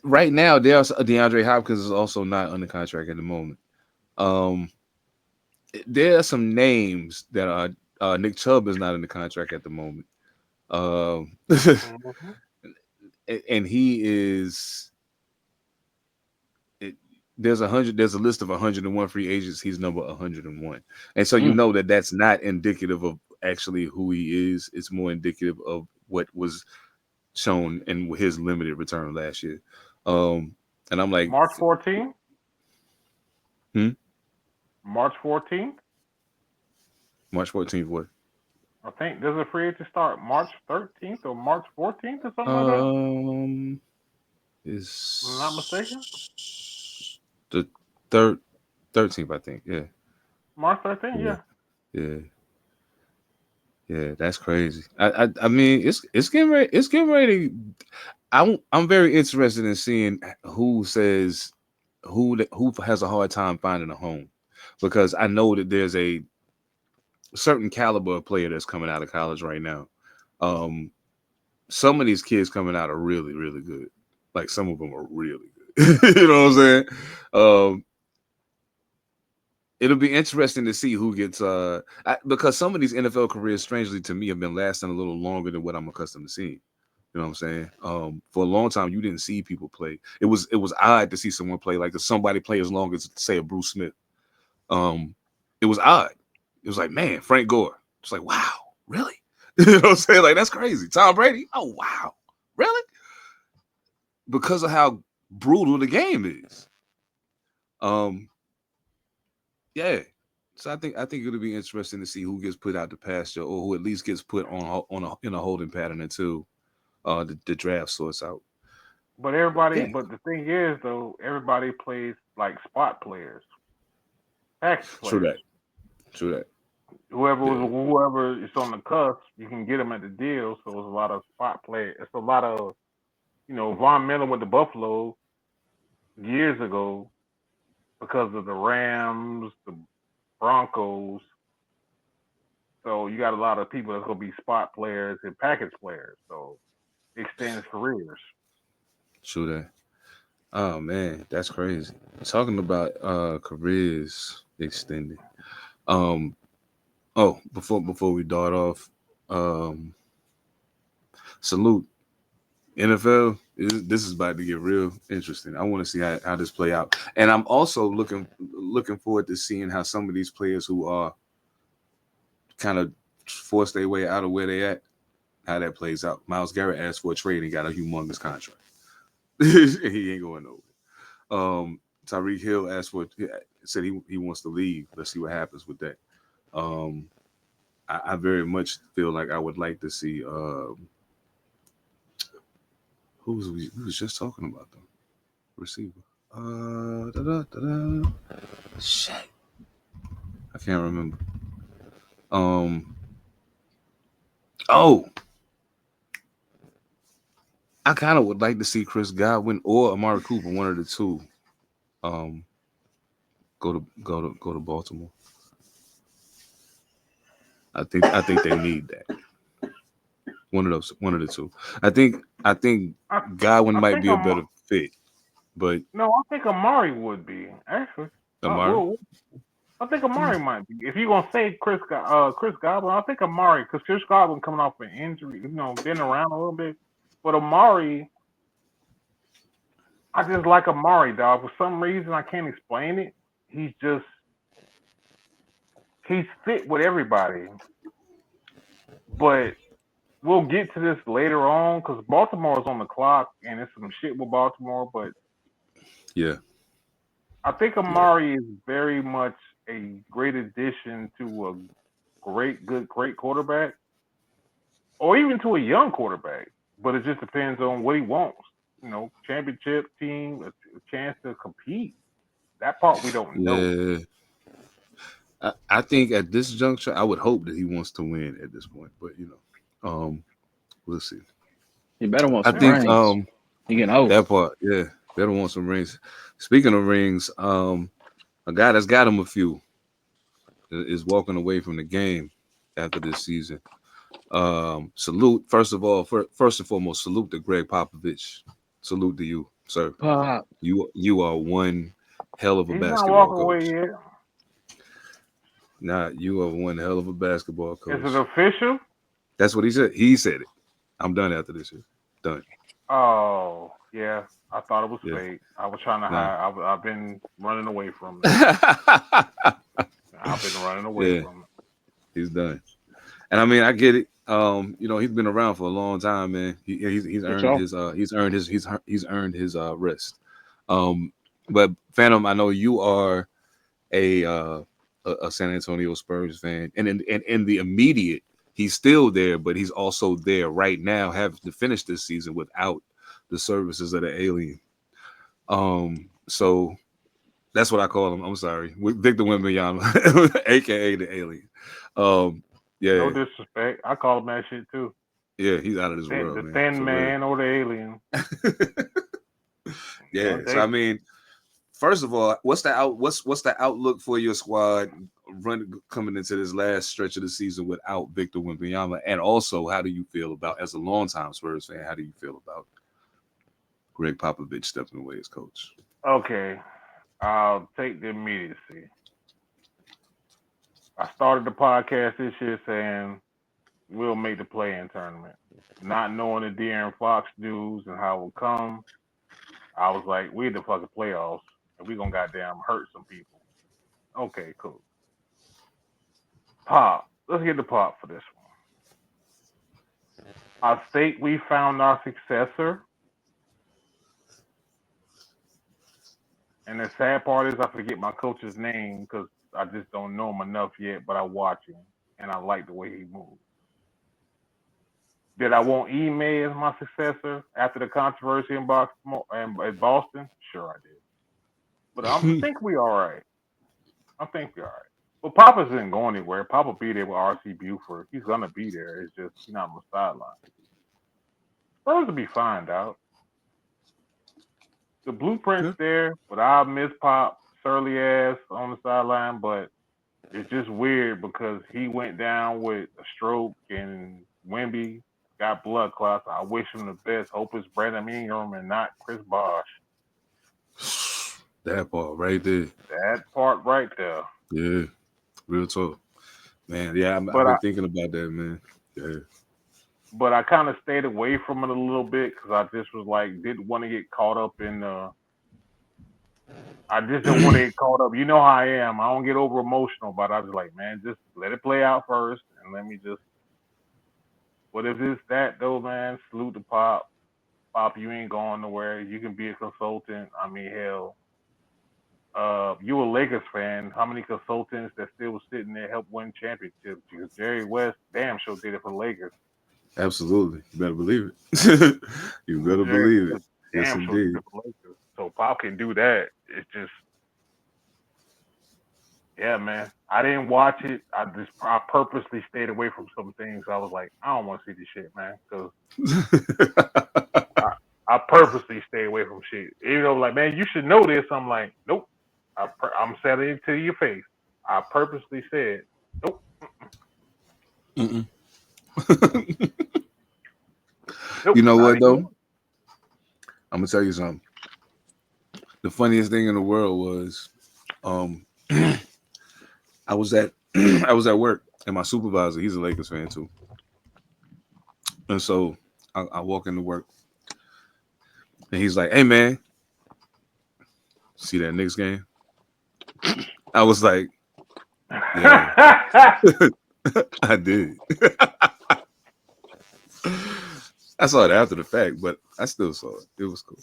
right now. There's DeAndre Hopkins is also not under contract at the moment. There are some names that are Nick Chubb is not under contract at the moment. And he is. There's a list of 101 free agents. He's number 101, and so you know that that's not indicative of actually who he is. It's more indicative of what was shown in his limited return last year. And I'm like, March 14th. March 14th. March 14th. What? I think there's a free agent start March 13th or March 14th or something like that. Is I'm not mistaken. The 13th, I think. Yeah. March 13th. Yeah. Yeah, that's crazy. I mean, it's getting ready. It's getting ready. I'm very interested in seeing who has a hard time finding a home, because I know that there's a certain caliber of player that's coming out of college right now. Some of these kids coming out are really, really good. Like some of them are really good. You know what I'm saying? It'll be interesting to see who gets because some of these NFL careers, strangely to me, have been lasting a little longer than what I'm accustomed to seeing. You know what I'm saying? For a long time, you didn't see people play. It was odd to see someone play like somebody play as long as, say, a Bruce Smith. It was odd. It was like, man, Frank Gore. It's like, wow, really? You know what I'm saying? Like, that's crazy. Tom Brady. Oh, wow, really? Because of how brutal the game is. Yeah. So I think it'll be interesting to see who gets put out the pasture, or who at least gets put in a holding pattern until the draft sorts out. But but the thing is though, everybody plays like spot players. Players. True that. Whoever is on the cusp, you can get them at the deal. So it's a lot of spot players. It's a lot of, Von Miller with the Buffalo years ago because of the Rams, the Broncos. So you got a lot of people that's gonna be spot players and package players. So it extends careers. True that. Oh man, that's crazy. Talking about careers extended. Before we dart off, salute NFL. This is about to get real interesting. I want to see how this play out, and I'm also looking forward to seeing how some of these players who are kind of forced their way out of where they at, how that plays out. Myles Garrett asked for a trade and got a humongous contract. He ain't going nowhere. Tyreek Hill said he wants to leave. Let's see what happens with that. I very much feel like I would like to see who was just talking about them? Receiver. Shit, I can't remember. Oh, I kind of would like to see Chris Godwin or Amari Cooper, one of the two, um, go to Baltimore. I think they need that. One of the two. I think I, Godwin I might think be a better fit, but no, I think Amari would be actually. Amari. I think Amari might be. If you're gonna say Chris Godwin, I think Amari, because Chris Godwin coming off an injury, been around a little bit. But Amari, I just like Amari, dog. For some reason, I can't explain it. He's just he's fit with everybody. But we'll get to this later on because Baltimore is on the clock and it's some shit with Baltimore. But Yeah, I think yeah, Amari is very much a great addition to a great quarterback, or even to a young quarterback. But it just depends on what he wants. Championship team, a chance to compete. That part we don't know. yeah. I think at this juncture, I would hope that he wants to win at this point, but we'll see. You better want I some Yeah. think rings. You getting old. that part, yeah, better want some rings. Speaking of rings, a guy that's got him a few is walking away from the game after this season. Salute, first of all, first and foremost, salute to Greg Popovich. Salute to you, sir. Pop. You are one hell of a He's not basketball walking away coach. yet. Nah, you are one hell of a basketball Is coach. it official? That's what he said. He said it. I'm done after this year. Done. Oh, yeah. I thought it was Yeah. fake. I was trying to Nah. hide. I've been running away from it. I've been running away Yeah, from it. he's done. And I mean, I get it. He's been around for a long time, man. He's For earned sure. he's earned his rest. But Phantom, I know you are a San Antonio Spurs fan, and in the immediate, he's still there, but he's also there right now, having to finish this season without the services of the alien. So that's what I call him. I'm sorry, Victor Wembanyama, aka the alien. No Yeah, disrespect. I call him that shit too. yeah, he's out of this world, The man, thin for real. man or the alien. Yeah, so I mean, first of all, what's the outlook for your squad coming into this last stretch of the season without Victor Wembanyama? And also, how do you feel about, as a longtime Spurs fan, how do you feel about Greg Popovich stepping away as coach? Okay. I'll take the immediacy. I started the podcast this year saying we'll make the play-in tournament. Not knowing the De'Aaron Fox news and how it would come, I was like, we in the fucking playoffs and we gonna goddamn hurt some people. Okay, cool. Pop. Let's get the pop for this one. I think we found our successor. And the sad part is I forget my coach's name because I just don't know him enough yet, but I watch him and I like the way he moves. Did I want Ime as my successor after the controversy in Boston? Sure, I did. But I think we all right. I think we all right. Well, Papa's isn't going anywhere. Papa be there with RC Buford. He's gonna be there. It's just he's not on the sideline. Spurs will be fine, dog. The blueprint's there, but I miss Pop surly ass on the sideline. But it's just weird because he went down with a stroke and Wemby got blood clots. I wish him the best. Hope it's Brandon Ingram and not Chris Bosh. That part right there. That part right there. Yeah, real talk, man. Yeah, I've But been thinking about that, man. Yeah, but I kind of stayed away from it a little bit because I just was like, didn't want to get caught up in. I just didn't want to get caught up. You know how I am. I don't get over emotional, but I was like, man, just let it play out first, and let me just. What if it's that though, man? Salute to Pop. Pop, you ain't going nowhere. You can be a consultant. I mean, hell. You a Lakers fan. How many consultants that still was sitting there help win championships? Because Jerry West damn sure did it for the Lakers. absolutely. You better believe it. You better Jerry believe it. West Yes, damn sure did indeed. it for the Lakers. So Pop can do that. It's just, yeah, man. I didn't watch it. I purposely stayed away from some things. I was like, I don't want to see this shit, man. Because I purposely stay away from shit. Even though, like, man, you should know this. I'm like, nope. I'm saying it to your face. I purposely said, nope. Mm-mm. Nope. You know Not what even though? one. I'm gonna tell you something. The funniest thing in the world was, I was at work, and my supervisor, he's a Lakers fan too, and so I walk into work, and he's like, "Hey man, see that Knicks game?" I was like, "Yeah, I did." I saw it after the fact, but I still saw it. It was cool.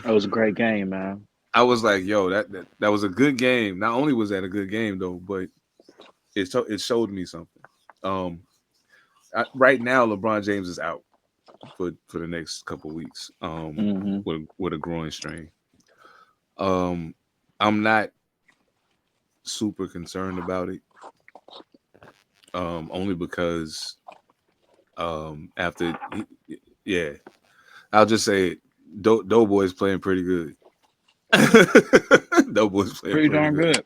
It was a great game, man. I was like, "Yo, that was a good game." Not only was that a good game though, but it showed me something. Right now, LeBron James is out for the next couple weeks. With a groin strain. I'm not super concerned about it. Only because I'll just say it. Doughboy's playing pretty good. Doughboy's playing Pretty darn good.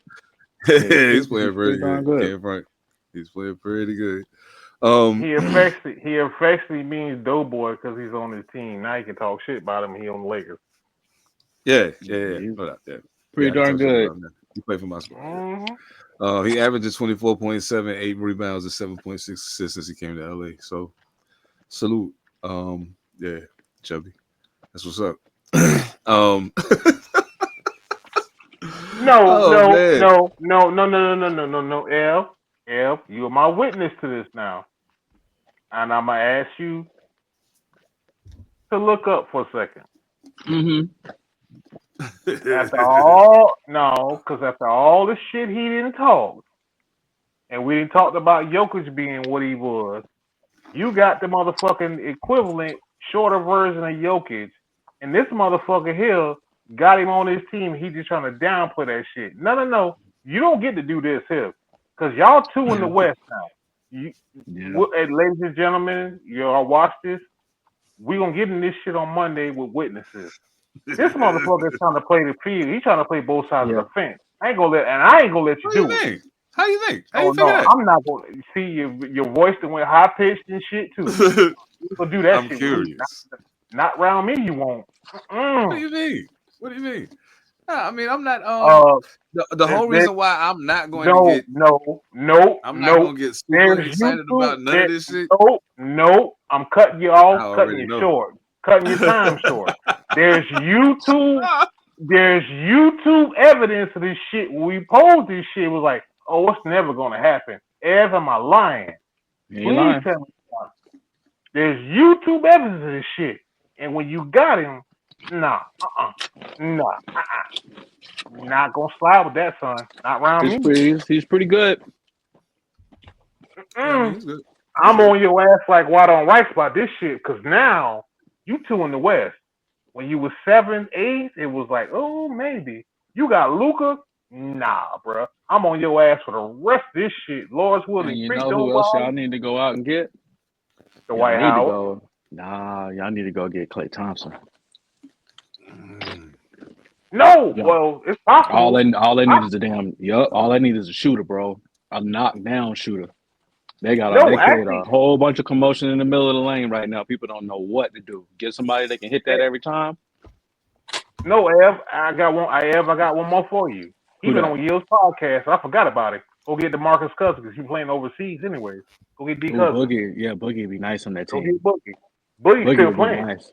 He's playing pretty darn good. good. Can't front. He's playing pretty good. He affectionately means Doughboy because he's on his team. Now you can talk shit about him. He on the Lakers. Yeah. Pretty darn good. He played for my squad. Mm-hmm. He averages 24.7, 8 rebounds, and 7.6 assists since he came to LA. So, salute. Yeah, Chubby. That's what's up. No. L, you are my witness to this now, and I'm gonna ask you to look up for a second. After all the shit he didn't talk, and we didn't talk about Jokic being what he was, you got the motherfucking equivalent, shorter version of Jokic, and this motherfucker here got him on his team. He just trying to downplay that shit. No. You don't get to do this here. Because y'all two in the West now. Ladies and gentlemen, y'all watch this. We're going to get in this shit on Monday with witnesses. This motherfucker is trying to play the field. He's trying to play both sides of the fence. I ain't gonna let you do it. How you think? How you no, that? I'm not going to see your voice that went high pitched and shit too. You gonna do that I'm shit. curious. Not around me, you won't. What do you mean? I mean, I'm not. The whole reason why I'm not going to get I'm not going to get super excited about none of this shit. No, I'm cutting you off, cutting you short, cutting your time short. There's YouTube evidence of this shit. When we posed this shit, it was like, oh, it's never going to happen. Ev, am I lying? Please tell me why. There's YouTube evidence of this shit, and when you got him, not gonna slide with that, son. Not around me. He's pretty good. He's good. I'm on your ass like water on rice about this shit, because now you two in the West. When you was 7, 8, it was like, oh, maybe. You got Luka? Nah, bro. I'm on your ass for the rest of this shit. Lord's willing. And you know who else y'all need to go out and get? The White House. Y'all need to go get Klay Thompson. No, well, it's possible. All they need is all they need is a shooter, bro. A knockdown shooter. They create a whole bunch of commotion in the middle of the lane right now. People don't know what to do. Get somebody that can hit that every time. No, Ev, I got one more for you. Even on Yill's podcast, I forgot about it. Go get DeMarcus Cousins because he's playing overseas anyway. Go get D Cousins. Boogie be nice on that team. Go get Boogie. Boogie's still playing. Nice.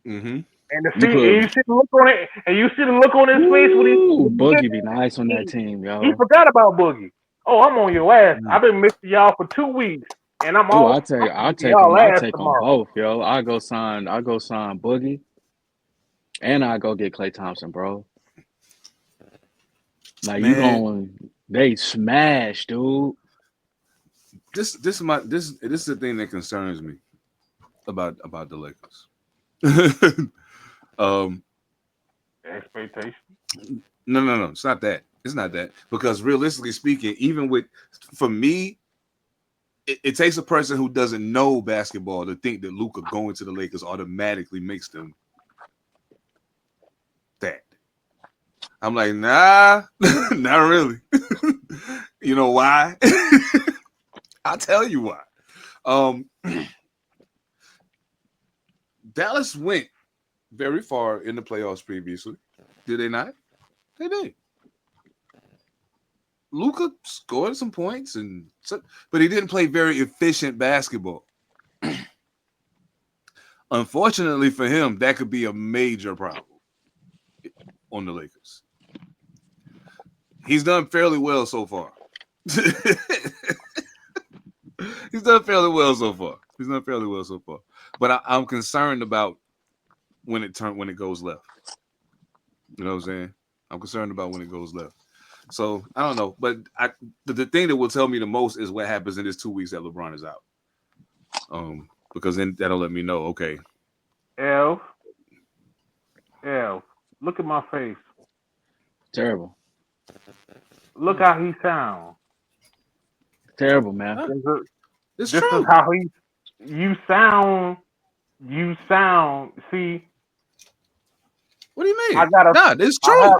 Mm-hmm. And you see the look on it, and you see the look on his face when Boogie be nice on that team, yo. He forgot about Boogie. Oh, I'm on your ass. I've been missing y'all for 2 weeks, and I'm all. I'll take them both, yo. I go sign Boogie, and I go get Klay Thompson, bro. Like they smash, dude. This is the thing that concerns me about the Lakers. Expectation. No. It's not that. It's not that. Because realistically speaking, even for me, it takes a person who doesn't know basketball to think that Luka going to the Lakers automatically makes them that. I'm like, nah, not really. You know why? I'll tell you why. Dallas went very far in the playoffs previously. Did they not? They did. Luka scored some points, but he didn't play very efficient basketball. Unfortunately for him, that could be a major problem on the Lakers. He's done fairly well so far. He's done fairly well so far. But I'm concerned about when it goes left. You know what I'm saying? I'm concerned about when it goes left. So I don't know, but the thing that will tell me the most is what happens in this 2 weeks that LeBron is out. Because then that'll let me know. Okay, Elf, look at my face. Terrible. Look how he sounds. Terrible, man. it's This true. is how you sound. See. What do you mean? It's true.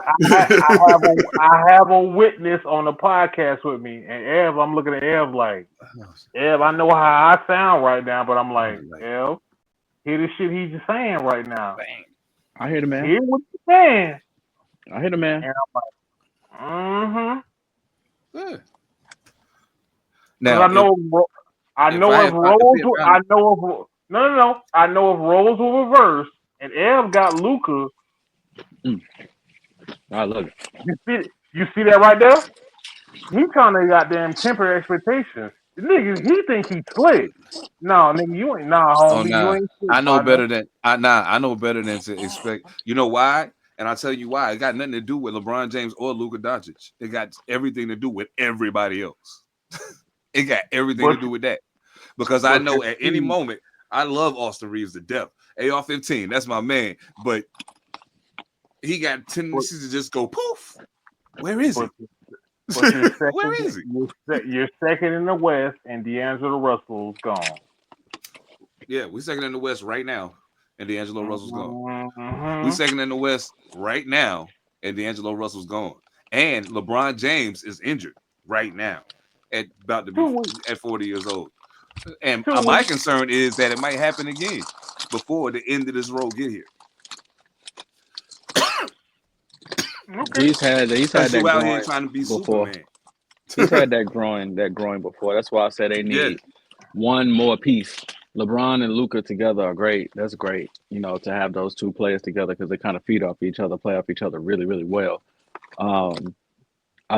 I have a witness on the podcast with me, and Ev, I'm looking at Ev like, Ev, I know how I sound right now, but I'm like, Ev, hear the shit he's just saying right now. I hear the man. Hear what he's saying. I hear the man. And I'm like, Yeah. Now I know if roles were reversed and Ev got Luka. I love it. You see that right there? He trying to goddamn temper expectations. The nigga, he think he slick. No, nigga, you ain't. Nah, homie, you ain't slick. I know better than I know better than to expect. You know why? And I'll tell you why. It got nothing to do with LeBron James or Luka Doncic. It got everything to do with everybody else. It got everything to do with that. Because I know at any moment, I love Austin Reeves to death. AR-15, that's my man. But he got tendencies to just go poof. Where is he? Where is he? You're second in the West, and D'Angelo Russell's gone. Yeah, we're second in the West right now, and D'Angelo Russell's gone. Mm-hmm. We're second in the West right now, and D'Angelo Russell's gone. And LeBron James is injured right now, at about to be at 40 years old. And my concern is that it might happen again before the end of this road get here. Okay. He's had that out here trying to be before. Superman. He's had that groin before. That's why I said they need one more piece. LeBron and Luka together are great. That's great, to have those two players together because they kind of feed off each other, play off each other really, really well. I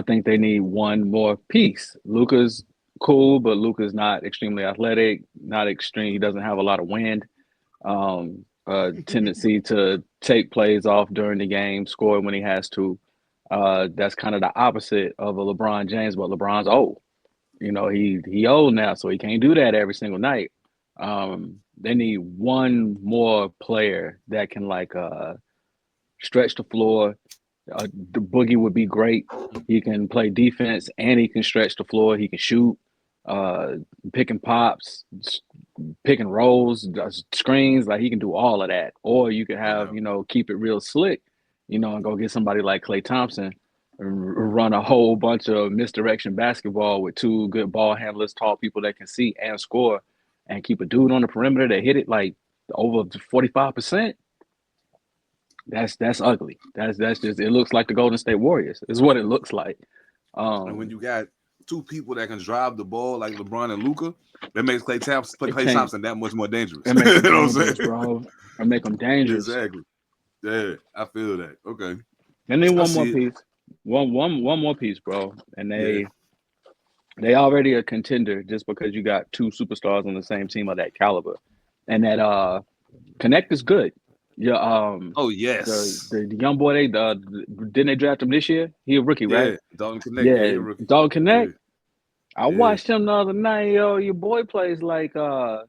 think they need one more piece. Luka's cool, but Luka's not extremely athletic, not extreme. He doesn't have a lot of wind. Tendency to take plays off during the game, score when he has to. That's kind of the opposite of a LeBron James, but LeBron's old. He old now, so he can't do that every single night. They need one more player that can stretch the floor. The Boogie would be great. He can play defense and he can stretch the floor. He can shoot, pick and pops, pick and rolls, screens. Like he can do all of that. Or you could have, keep it real slick, and go get somebody like Klay Thompson and run a whole bunch of misdirection basketball with two good ball handlers, tall people that can see and score, and keep a dude on the perimeter that hit it like over 45%. That's ugly. That's just, it looks like the Golden State Warriors is what it looks like. And when you got two people that can drive the ball like LeBron and Luka, that makes Klay Thompson that much more dangerous. It makes them dangerous, bro. It make them dangerous. Exactly. Yeah, I feel that. Okay. And then one more piece. One more piece, bro. And they already a contender just because you got two superstars on the same team of that caliber. And that Connect is good. Yeah. Oh yes. The young boy didn't they draft him this year? He a rookie, right? Yeah, Dalton Connect. Yeah, Dalton Connect. Yeah. I watched him the other night. Yo, your boy play like an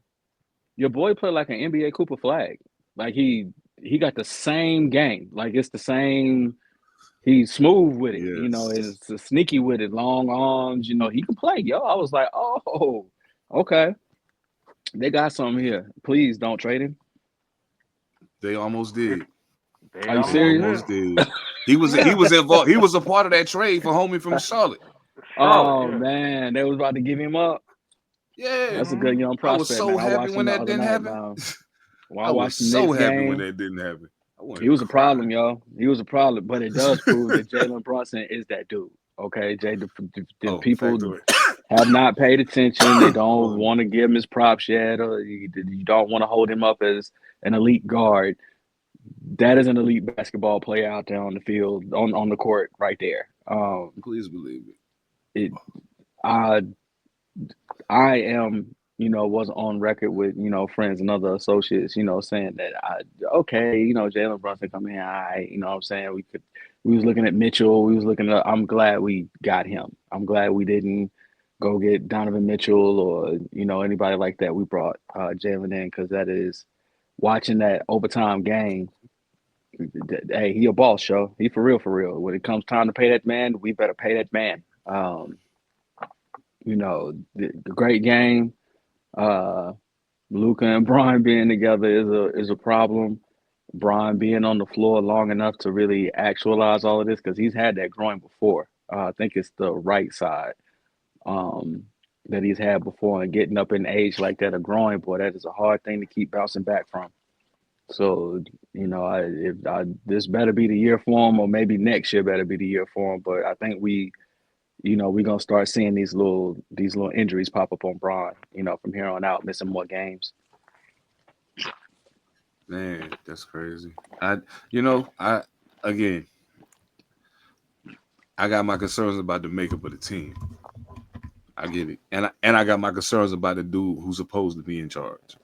NBA Cooper Flag. Like he he got the same game. Like it's the same. He's smooth with it. You know, Yes. it's sneaky with it. Long arms. You know, he can play. Yo, I was like, oh, okay. They got something here. Please don't trade him. They almost did. Are you serious? Almost did. He was involved. He was a part of that trade for homie from Charlotte. Oh man, they was about to give him up. Yeah, That's a good young I prospect. was so man. happy when that didn't happen. I was so happy when that didn't happen. He was a problem, yo. He was a problem, but it does prove that Jalen Brunson is that dude. Okay, Jay. The people have not paid attention. They don't want to give him his props yet, or you don't want to hold him up as an elite guard. That is an elite basketball player out there on the field, on the court, right there. Please believe it. I am, was on record with, friends and other associates, saying that Jalen Brunson come in, what I'm saying? We was looking at Mitchell, I'm glad we got him. I'm glad we didn't go get Donovan Mitchell or, anybody like that. We brought Jalen in because that is watching that overtime game. Hey, he a boss, show. He for real, for real. When it comes time to pay that man, we better pay that man. The great game. Luka and Brian being together is a problem. Brian being on the floor long enough to really actualize all of this, because he's had that groin before. I think it's the right side that he's had before, and getting up in age like that, a groin, boy, that is a hard thing to keep bouncing back from. So, this better be the year for him, or maybe next year better be the year for him. But I think we're gonna start seeing these little injuries pop up on Bron, from here on out, missing more games. Man, that's crazy. I got my concerns about the makeup of the team. I get it, and I got my concerns about the dude who's supposed to be in charge.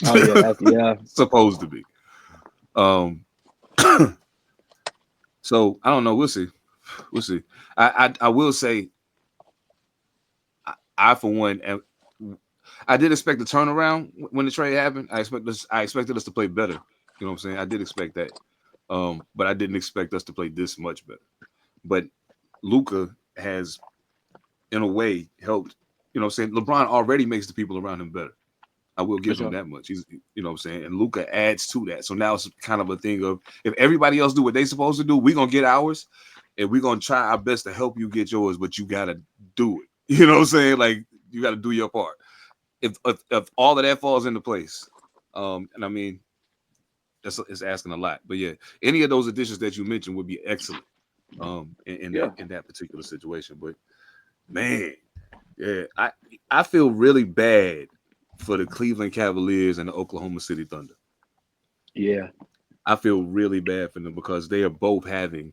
Oh yeah, yeah, supposed to be. So I don't know. We'll see. I will say, I for one, I did expect a turnaround when the trade happened. I expected us to play better. You know what I'm saying? I did expect that. But I didn't expect us to play this much better. But Luka has, in a way, helped. You know what I'm saying? LeBron already makes the people around him better. I will give him that much. He's, you know what I'm saying? And Luka adds to that. So now it's kind of a thing of, if everybody else do what they supposed to do, we're going to get ours, and we're going to try our best to help you get yours, but you got to do it. You know what I'm saying? Like, you got to do your part. If all of that falls into place, and I mean, it's asking a lot. But yeah, any of those additions that you mentioned would be excellent in that particular situation. But man, yeah, I feel really bad for the Cleveland Cavaliers and the Oklahoma City Thunder. Yeah. I feel really bad for them because they are both having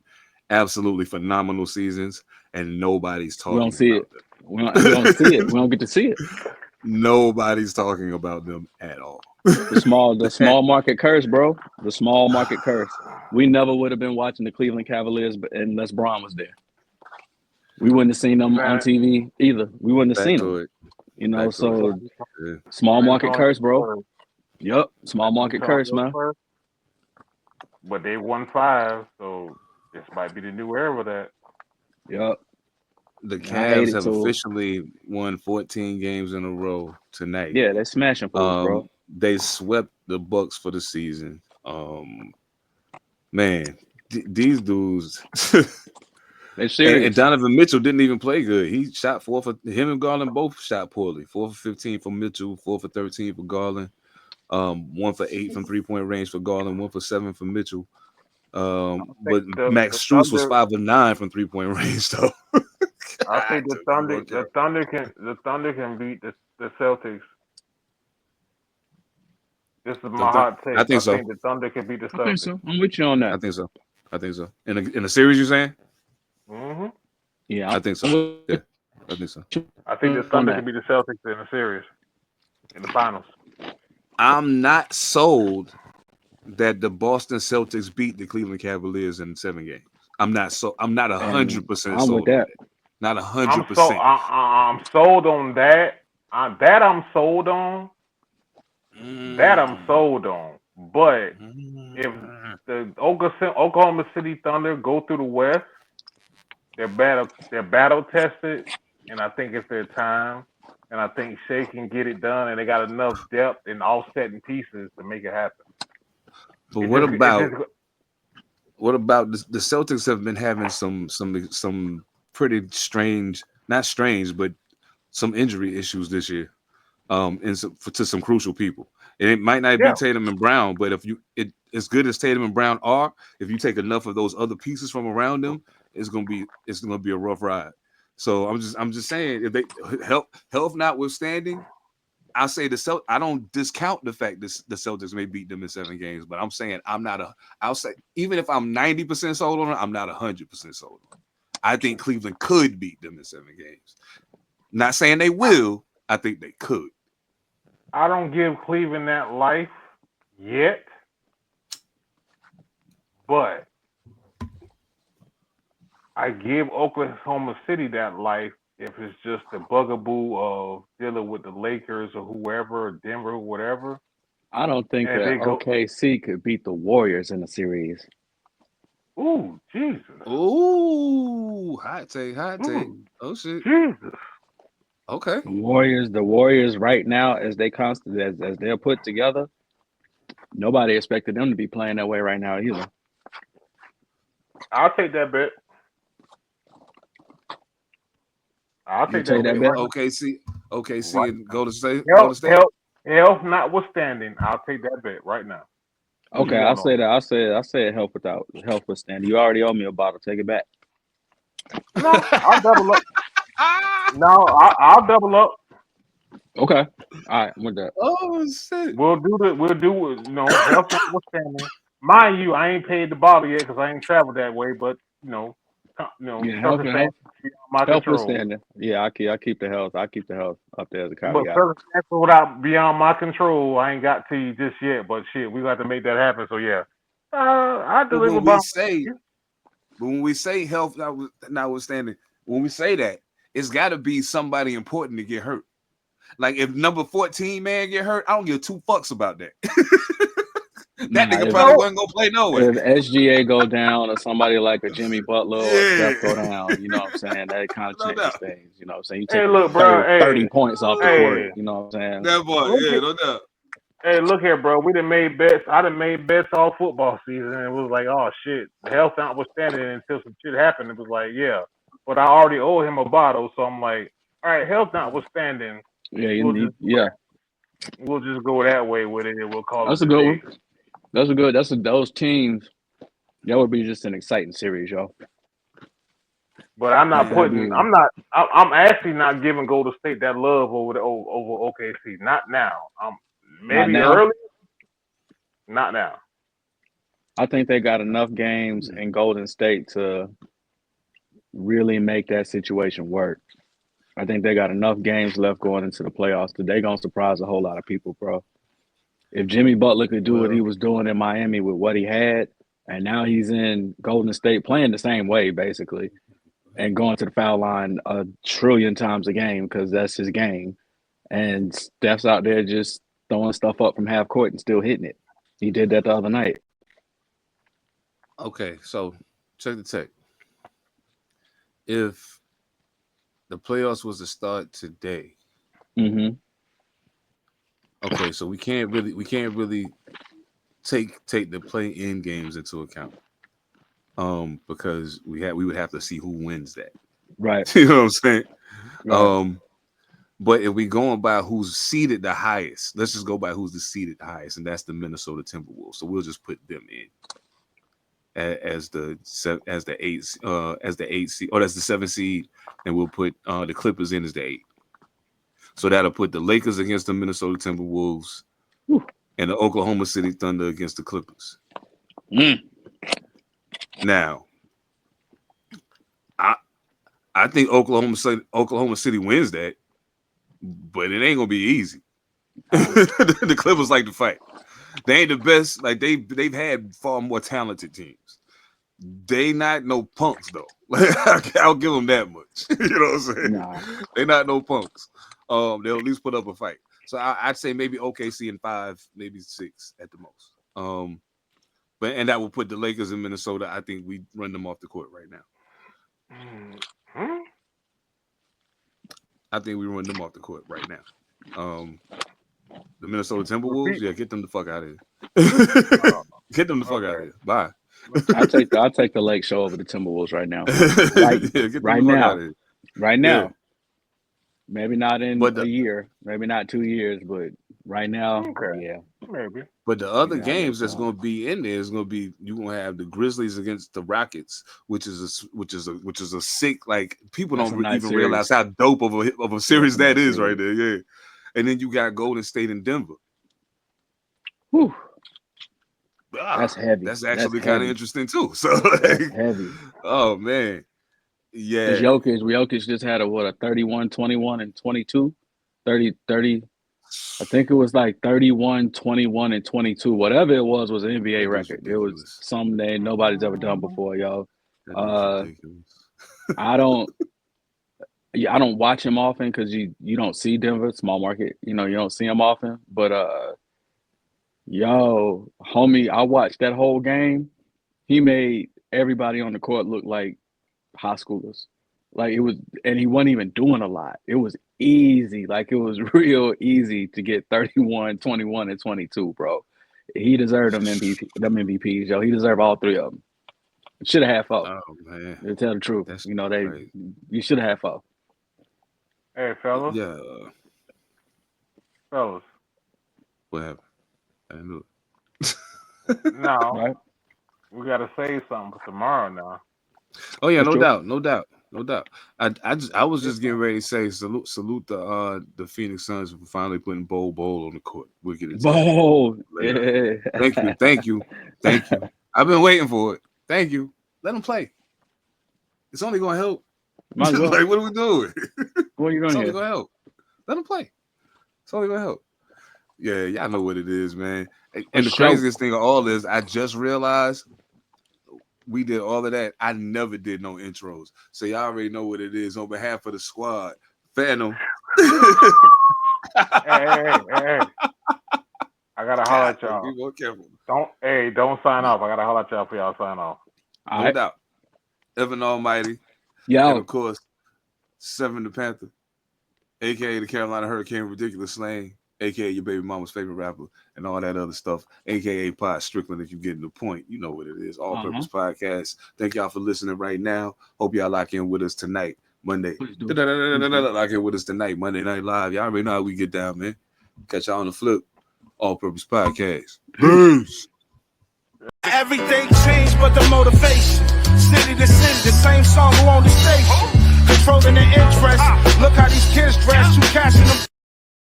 absolutely phenomenal seasons, and nobody's talking about them. We don't see it. We don't get to see it. Nobody's talking about them at all. The small market curse, bro. The small market curse. We never would have been watching the Cleveland Cavaliers unless Bron was there. We wouldn't have seen them on TV either. We wouldn't have seen them. Small market curse, bro. Yep, small market curse, man. But they won 5, so this might be the new era of that. Yep. The Cavs have officially won 14 games in a row tonight. Yeah, they're smashing folks, bro. They swept the Bucks for the season. Man, these dudes. They're serious. And Donovan Mitchell didn't even play good. He shot 4 for him, and Garland both shot poorly. 4 for 15 for Mitchell, 4 for 13 for Garland. 1 for 8 from 3-point range for Garland, 1 for 7 for Mitchell. But Max Strus was 5 of 9 from 3-point range, though. I think the Thunder can beat the Celtics. This is my hot take. I think so. I think the Thunder can beat the Celtics. I think so. I'm with you on that. I think so. In a series, you're saying? Mm-hmm. Yeah, I think so. Yeah, I think so. I think the Thunder can beat the Celtics in a series, in the finals. I'm not sold that the Boston Celtics beat the Cleveland Cavaliers in 7 games. I'm not 100% sold on that. Not 100%. I'm sold on that. That I'm sold on. That I'm sold on. But if the Oklahoma City Thunder go through the West, they're battle tested, and I think it's their time. And I think Shea can get it done, and they got enough depth and offsetting pieces to make it happen. But It what just, about the Celtics have been having some pretty strange, not strange, but some injury issues this year. To some crucial people. And it might not be Tatum and Brown, but if as good as Tatum and Brown are, if you take enough of those other pieces from around them, it's gonna be a rough ride. So I'm just saying, if they health notwithstanding, I say I don't discount the fact that the Celtics may beat them in 7 games, but I'm saying I'll say even if I'm 90% sold on it, I'm not 100% sold on it. I think Cleveland could beat them in 7 games. Not saying they will. I think they could. I don't give Cleveland that life yet, but I give Oklahoma City that life if it's just the bugaboo of dealing with the Lakers or whoever, or Denver, or whatever. I don't think And that they go, OKC could beat the Warriors in a series. ooh, Jesus. Ooh, hot take. Ooh, Oh shit. Jesus. Okay. The Warriors right now, as they're put together, nobody expected them to be playing that way right now either. I'll take that bet. I'll You take take that that bet. bet? OKC, Right. and go to state. Health notwithstanding, I'll take that bet right now. Okay, I say health withstanding. You already owe me a bottle. Take it back. No, I'll double up. No, I'll double up. Okay. All right, I'm with that. Oh shit. We'll do health notwithstanding. Mind you, I ain't paid the bottle yet because I ain't traveled that way. But Yeah, circumstances beyond my health control. withstanding. Yeah, I keep the health. I keep the health up there as a But caveat. circumstances beyond my control, I ain't got to you just yet. But shit, we got to make that happen. So yeah, I deliver. When we say health notwithstanding, when we say that, it's got to be somebody important to get hurt. Like if number 14 man get hurt, I don't give 2 fucks about that. That nigga probably wasn't gonna play nowhere. If SGA go down or somebody like a Jimmy Butler or Steph go down, you know what I'm saying? That kind of changes things. You know what I'm saying? You take 30 points off the court. You know what I'm saying? That boy, no doubt. Hey, look here, bro. We done made bets. I done made bets all football season, and it was like, oh shit, health notwithstanding, until some shit happened. It was like, yeah, but I already owe him a bottle, so I'm like, all right, health notwithstanding. Yeah, we'll just go that way with it, and we'll call that's it a good one. Those teams. That would be just an exciting series, y'all. But I'm not I'm actually not giving Golden State that love over OKC. Not now. Maybe Not now. early. Not now. I think they got enough games in Golden State to really make that situation work. I think they got enough games left going into the playoffs that they're gonna surprise a whole lot of people, bro. If Jimmy Butler could do what he was doing in Miami with what he had, and now he's in Golden State playing the same way, basically, and going to the foul line 1 trillion times a game because that's his game, and Steph's out there just throwing stuff up from half court and still hitting it. He did that the other night. Okay, so check the tech. If the playoffs was to start today, okay, so we can't really take the play-in games into account, because we would have to see who wins that, right? You know what I'm saying? Right. But if we going by who's seeded the highest, let's just go by who's the seeded highest, and that's the Minnesota Timberwolves. So we'll just put them in as the 8 seed, or that's the 7 seed, and we'll put the Clippers in as the 8. So that'll put the Lakers against the Minnesota Timberwolves, and the Oklahoma City Thunder against the Clippers. Now, I think Oklahoma City wins that, but it ain't gonna be easy. The Clippers like to fight. They ain't the best. Like they've had far more talented teams. They not no punks though. I'll give them that much. You know what I'm saying? Nah. They not no punks. They'll at least put up a fight. So I'd say maybe OKC in 5, maybe 6 at the most. and that will put the Lakers in Minnesota. I think we run them off the court right now. Hmm? I think we run them off the court right now. The Minnesota Timberwolves, yeah, get them the fuck out of here. Get them the fuck out of here. Bye. I'll take the Lake Show over the Timberwolves right now. Right now. Yeah. Maybe not in a year, maybe not 2 years, but right now, yeah. Maybe. But the other games that's going to be in there is going to be, you're going to have the Grizzlies against the Rockets, which is a sick, like, people don't even realize how dope of a series that is right there. Yeah. And then you got Golden State and Denver. Whew. That's heavy. That's actually kind of interesting too. So that's heavy. Oh man. Yeah. Jokic just had a 31, 21, and 22. 30. I think it was like 31, 21, and 22. Whatever it was an NBA record. Ridiculous. It was something that nobody's ever done before, y'all. I don't watch him often because you don't see Denver, small market. You don't see him often. But yo, homie, I watched that whole game. He made everybody on the court look like high schoolers. Like it was, and he wasn't even doing a lot. It was easy. Like it was real easy to get 31, 21, and 22, bro. He deserved them MVPs, yo. He deserved all three of them. Should have had 4. Oh man. To tell the truth. That's you should have had 4. Hey, fellas. Yeah. Fellas. What happened? I didn't know it. No. Right? We got to save something for tomorrow now. Oh yeah, no doubt. I was just getting ready to say salute the Phoenix Suns for finally putting Bol on the court. We'll get into Bol. Yeah. Thank you. I've been waiting for it. Thank you. Let them play. It's only gonna help. Like, what are we doing? What are you doing? It's only gonna help. Let them play. It's only gonna help. Yeah, y'all know what it is, man. And the craziest thing of all is, I just realized we did all of that. I never did no intros, so y'all already know what it is. On behalf of the squad, Phantom. Hey. I gotta holler at y'all. Be more careful. Don't sign off. I gotta holler at y'all for y'all sign off. No doubt. Evan Almighty. Yeah. And of course, Seven Da Pantha, aka the Carolina Hurricane Ridiculous Slang, aka your baby mama's favorite rapper, and all that other stuff, aka Pod Strickland. If you're getting the point, you know what it is. All Purpose Podcast. Thank y'all for listening right now. Hope y'all lock in with us tonight, Monday. Lock in with us tonight, Monday Night Live. Y'all already know how we get down, man. Catch y'all on the flip. All Purpose Podcast. Peace. Everything changed but the motivation. City to city, the same song who on the station. Controlling the interest. Look how these kids dress, you cashing them.